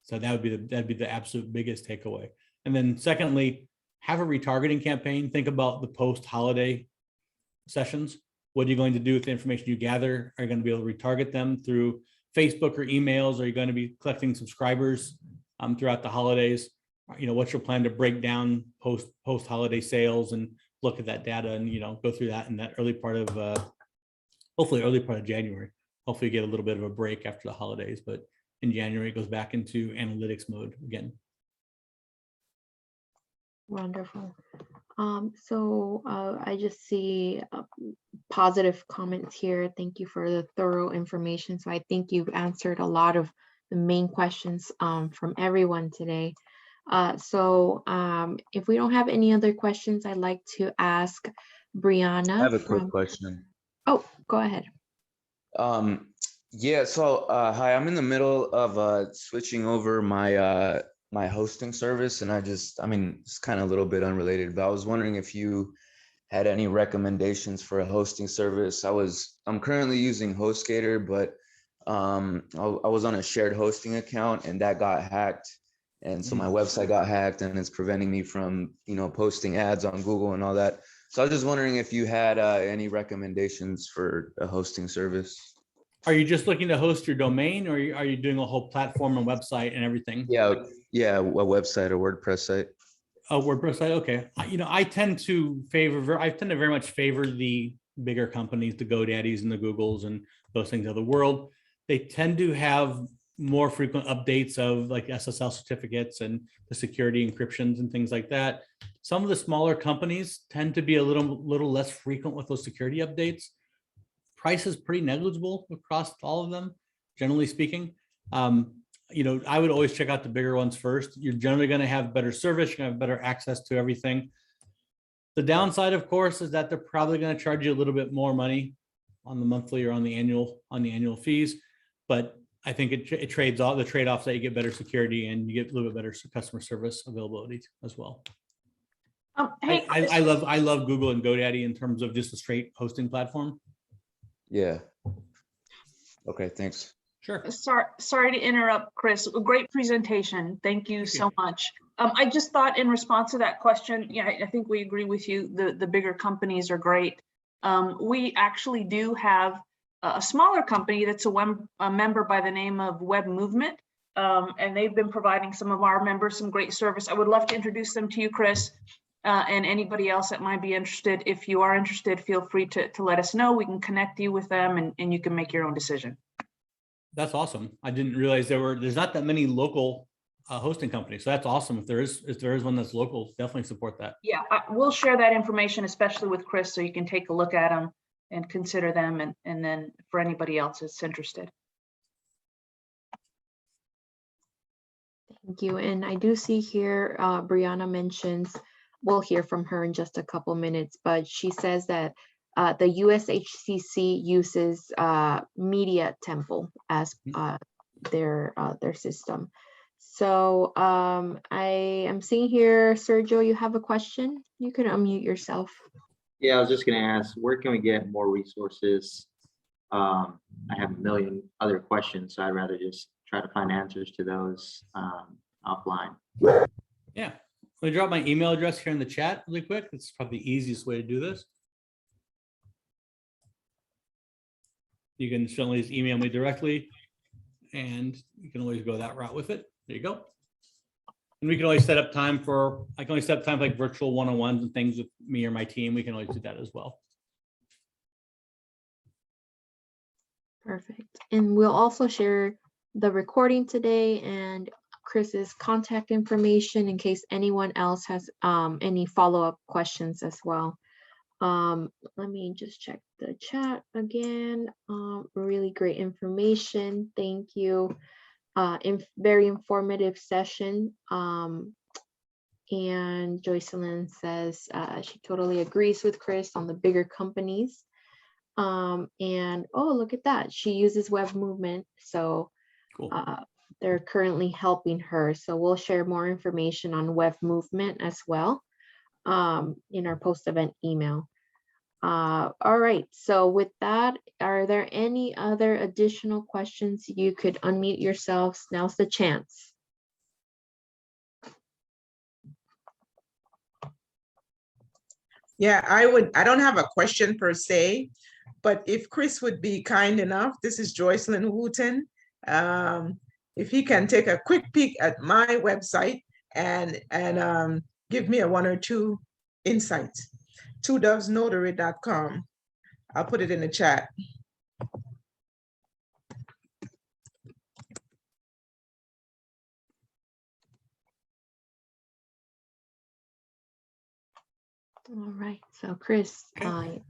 So that'd be the absolute biggest takeaway. And then secondly, have a retargeting campaign. Think about the post-holiday sessions. What are you going to do with the information you gather? Are you going to be able to retarget them through Facebook or emails? Are you going to be collecting subscribers throughout the holidays? You know, what's your plan to break down post-holiday sales and look at that data and, you know, go through that in that early part of, hopefully early part of January. Hopefully you get a little bit of a break after the holidays, but in January it goes back into analytics mode again. Wonderful. I just see positive comments here. Thank you for the thorough information. So I think you've answered a lot of the main questions from everyone today. If we don't have any other questions, I'd like to ask Brianna. I have a quick question. Oh, go ahead. Yeah, so hi, I'm in the middle of switching over my my hosting service, and it's kind of a little bit unrelated, but I was wondering if you had any recommendations for a hosting service. I'm currently using HostGator, but I was on a shared hosting account and that got hacked. And so my website got hacked and it's preventing me from, you know, posting ads on Google and all that. So I was just wondering if you had any recommendations for a hosting service. Are you just looking to host your domain, or are you doing a whole platform and website and everything? Yeah, a website or WordPress site. A WordPress site, okay. You know, I tend to very much favor the bigger companies, the GoDaddies and the Googles and those things of the world. They tend to have more frequent updates of like SSL certificates and the security encryptions and things like that. Some of the smaller companies tend to be a little less frequent with those security updates. Price is pretty negligible across all of them, generally speaking. You know, I would always check out the bigger ones first. You're generally going to have better service, you're going to have better access to everything. The downside, of course, is that they're probably going to charge you a little bit more money on the monthly or on the annual fees, but I think it trades all the trade-offs that you get better security and you get a little bit better customer service availability as well. Hey, I love Google and GoDaddy in terms of just a straight hosting platform. Yeah. Okay, thanks. Sure. Sorry to interrupt, Chris. A great presentation. Thank you so much. I just thought in response to that question, yeah, I think we agree with you. The bigger companies are great. We actually do have a smaller company that's a member by the name of Web Movement, and they've been providing some of our members some great service. I would love to introduce them to you, Chris, and anybody else that might be interested. If you are interested, feel free to let us know. We can connect you with them and you can make your own decision. That's awesome. I didn't realize there's not that many local hosting companies. So that's awesome. If there is one that's local, definitely support that. Yeah, we'll share that information, especially with Chris, so you can take a look at them and consider them, and then for anybody else that's interested. Thank you. And I do see here, Brianna mentions, we'll hear from her in just a couple minutes, but she says that the USHCC uses Media Temple as their system. So I am seeing here, Sergio, you have a question? You can unmute yourself. Yeah, I was just gonna ask, where can we get more resources? I have a million other questions, so I'd rather just try to find answers to those offline. Yeah, let me drop my email address here in the chat really quick. It's probably the easiest way to do this. You can certainly just email me directly, and you can always go that route with it. There you go. And we can always set up time for, I can always set up time for like virtual one-on-ones and things with me or my team. We can always do that as well. Perfect. And we'll also share the recording today and Chris's contact information in case anyone else has any follow-up questions as well. Let me just check the chat again. Really great information. Thank you. Very informative session. And Joycelyn says she totally agrees with Chris on the bigger companies. And oh, look at that. She uses web movement. So Cool. They're currently helping her. So we'll share more information on web movement as well in our post-event email. All right. So with that, are there any other additional questions? You could unmute yourselves. Now's the chance. Yeah, I don't have a question per se, but if Chris would be kind enough, this is Joycelyn Wooten. If he can take a quick peek at my website and give me a one or two insights. twodovesnotary.com. I'll put it in the chat. All right. So Chris, Okay.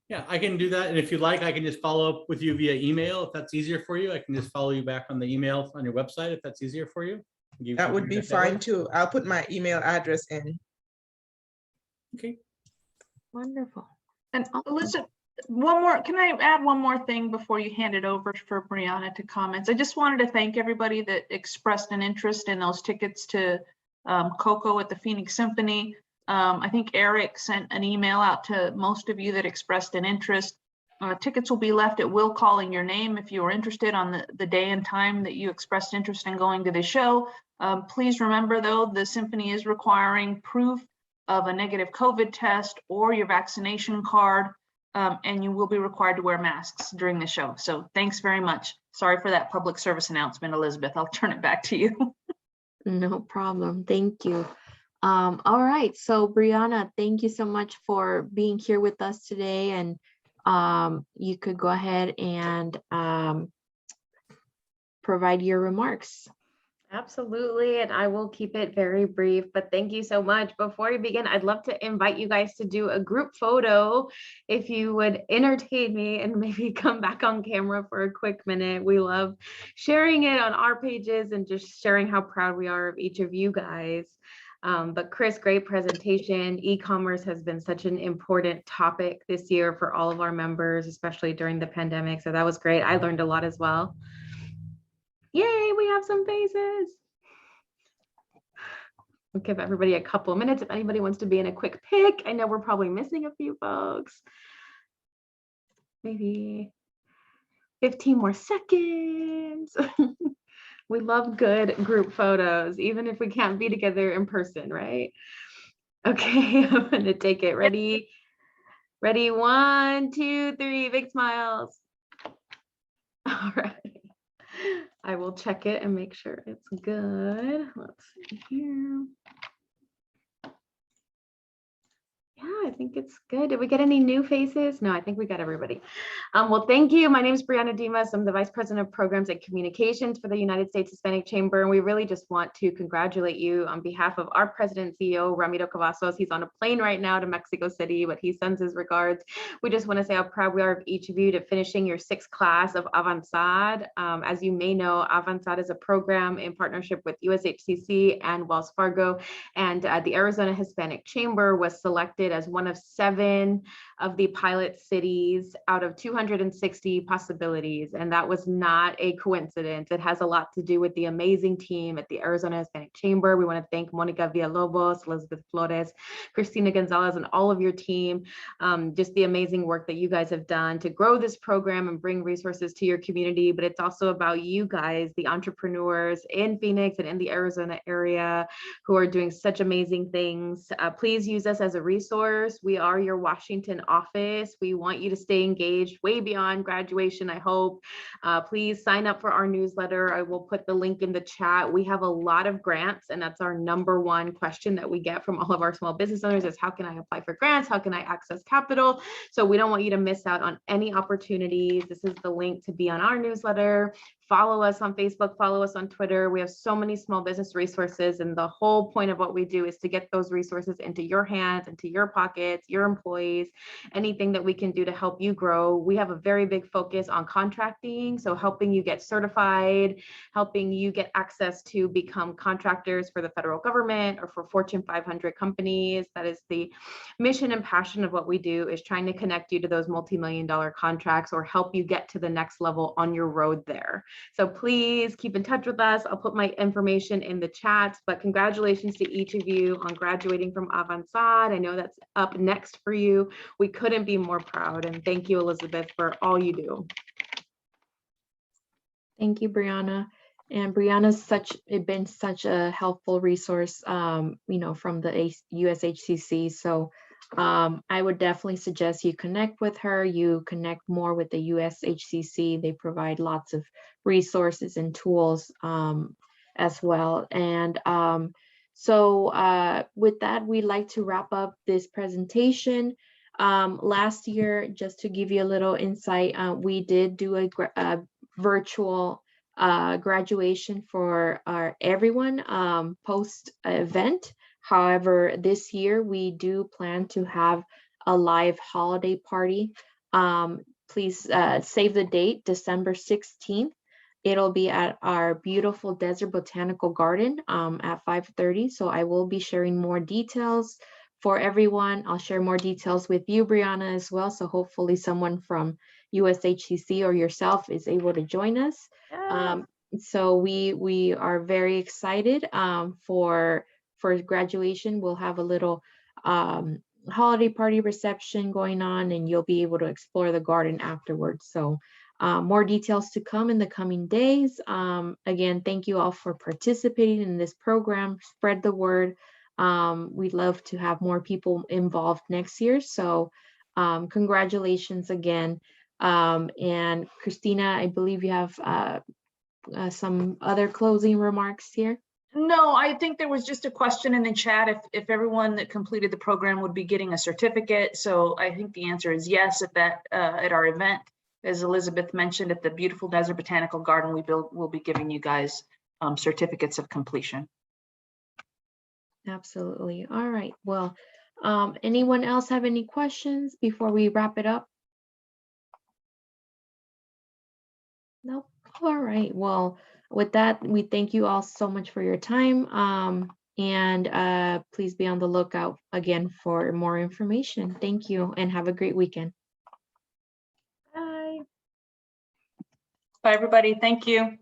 Yeah, I can do that. And if you like, I can just follow up with you via email. If that's easier for you, I can just follow you back on the email on your website, if that's easier for you. That would be fine too. I'll put my email address in. Okay. wonderful. And Elizabeth, can I add one more thing before you hand it over for Brianna to comments? I just wanted to thank everybody that expressed an interest in those tickets to Coco at the Phoenix Symphony. I think Eric sent an email out to most of you that expressed an interest. Tickets will be left at will calling your name if you are interested on the day and time that you expressed interest in going to the show. Please remember though, the symphony is requiring proof of a negative COVID test or your vaccination card, and you will be required to wear masks during the show. So thanks very much. Sorry for that public service announcement, Elizabeth. I'll turn it back to you. No problem. Thank you. All right. So Brianna, thank you so much for being here with us today. And you could go ahead and provide your remarks. Absolutely, and I will keep it very brief, but thank you so much. Before we begin, I'd love to invite you guys to do a group photo. If you would entertain me and maybe come back on camera for a quick minute. We love sharing it on our pages and just sharing how proud we are of each of you guys. But Chris, great presentation. E-commerce has been such an important topic this year for all of our members, especially during the pandemic. So that was great. I learned a lot as well. Yay, we have some faces. We'll give everybody a couple of minutes if anybody wants to be in a quick pic. I know we're probably missing a few folks. Maybe 15 more seconds. We love good group photos, even if we can't be together in person, right? Okay, I'm gonna take it. Ready? Ready, 1, 2, 3, big smiles. All right. I will check it and make sure it's good. Let's see here. Yeah, I think it's good. Did we get any new faces? No, I think we got everybody. Well, thank you. My name is Brianna Dimas. I'm the Vice President of Programs and Communications for the United States Hispanic Chamber. And we really just want to congratulate you on behalf of our President and CEO, Ramiro Cavazos. He's on a plane right now to Mexico City, but he sends his regards. We just want to say how proud we are of each of you to finishing your 6th class of Avanzar. As you may know, Avanzar is a program in partnership with USHCC and Wells Fargo. And the Arizona Hispanic Chamber was selected selected as one of 7 of the pilot cities out of 260 possibilities. And that was not a coincidence. It has a lot to do with the amazing team at the Arizona Hispanic Chamber. We want to thank Monica Villalobos, Elizabeth Flores, Cristina Gonzalez, and all of your team. Just the amazing work that you guys have done to grow this program and bring resources to your community. But it's also about you guys, the entrepreneurs in Phoenix and in the Arizona area who are doing such amazing things. Please use us as a resource. We are your Washington office. We want you to stay engaged way beyond graduation, I hope. Please sign up for our newsletter. I will put the link in the chat. We have a lot of grants, and that's our #1 question that we get from all of our small business owners is how can I apply for grants? How can I access capital? So we don't want you to miss out on any opportunities. This is the link to be on our newsletter. Follow us on Facebook, follow us on Twitter. We have so many small business resources, and the whole point of what we do is to get those resources into your hands, into your pockets, your employees, anything that we can do to help you grow. We have a very big focus on contracting, so helping you get certified, helping you get access to become contractors for the federal government or for Fortune 500 companies. That is the mission and passion of what we do, is trying to connect you to those multi-million-dollar contracts or help you get to the next level on your road there. So please keep in touch with us. I'll put my information in the chat, but congratulations to each of you on graduating from Avanzar. I know that's up next for you. We couldn't be more proud. And thank you, Elizabeth, for all you do. Thank you, Brianna. And Brianna's been such a helpful resource, from the USHCC. So I would definitely suggest you connect with her. You connect more with the USHCC. They provide lots of resources and tools as well. And so with that, we'd like to wrap up this presentation. Last year, just to give you a little insight, we did do a virtual graduation for everyone post event. However, this year we do plan to have a live holiday party. Please save the date, December 16th. It'll be at our beautiful Desert Botanical Garden at 5:30. So I will be sharing more details for everyone. I'll share more details with you, Brianna, as well. So hopefully someone from USHCC or yourself is able to join us. So we are very excited for graduation. We'll have a little holiday party reception going on, and you'll be able to explore the garden afterwards. So more details to come in the coming days. Again, thank you all for participating in this program. Spread the word. We'd love to have more people involved next year. So congratulations again. And Christina, I believe you have some other closing remarks here. No, I think there was just a question in the chat if everyone that completed the program would be getting a certificate. So I think the answer is yes. At our event, as Elizabeth mentioned, at the beautiful Desert Botanical Garden, we'll be giving you guys certificates of completion. Absolutely. All right. Well, anyone else have any questions before we wrap it up? Nope. All right. Well, with that, we thank you all so much for your time. And please be on the lookout again for more information. Thank you and have a great weekend. Bye. Bye, everybody. Thank you.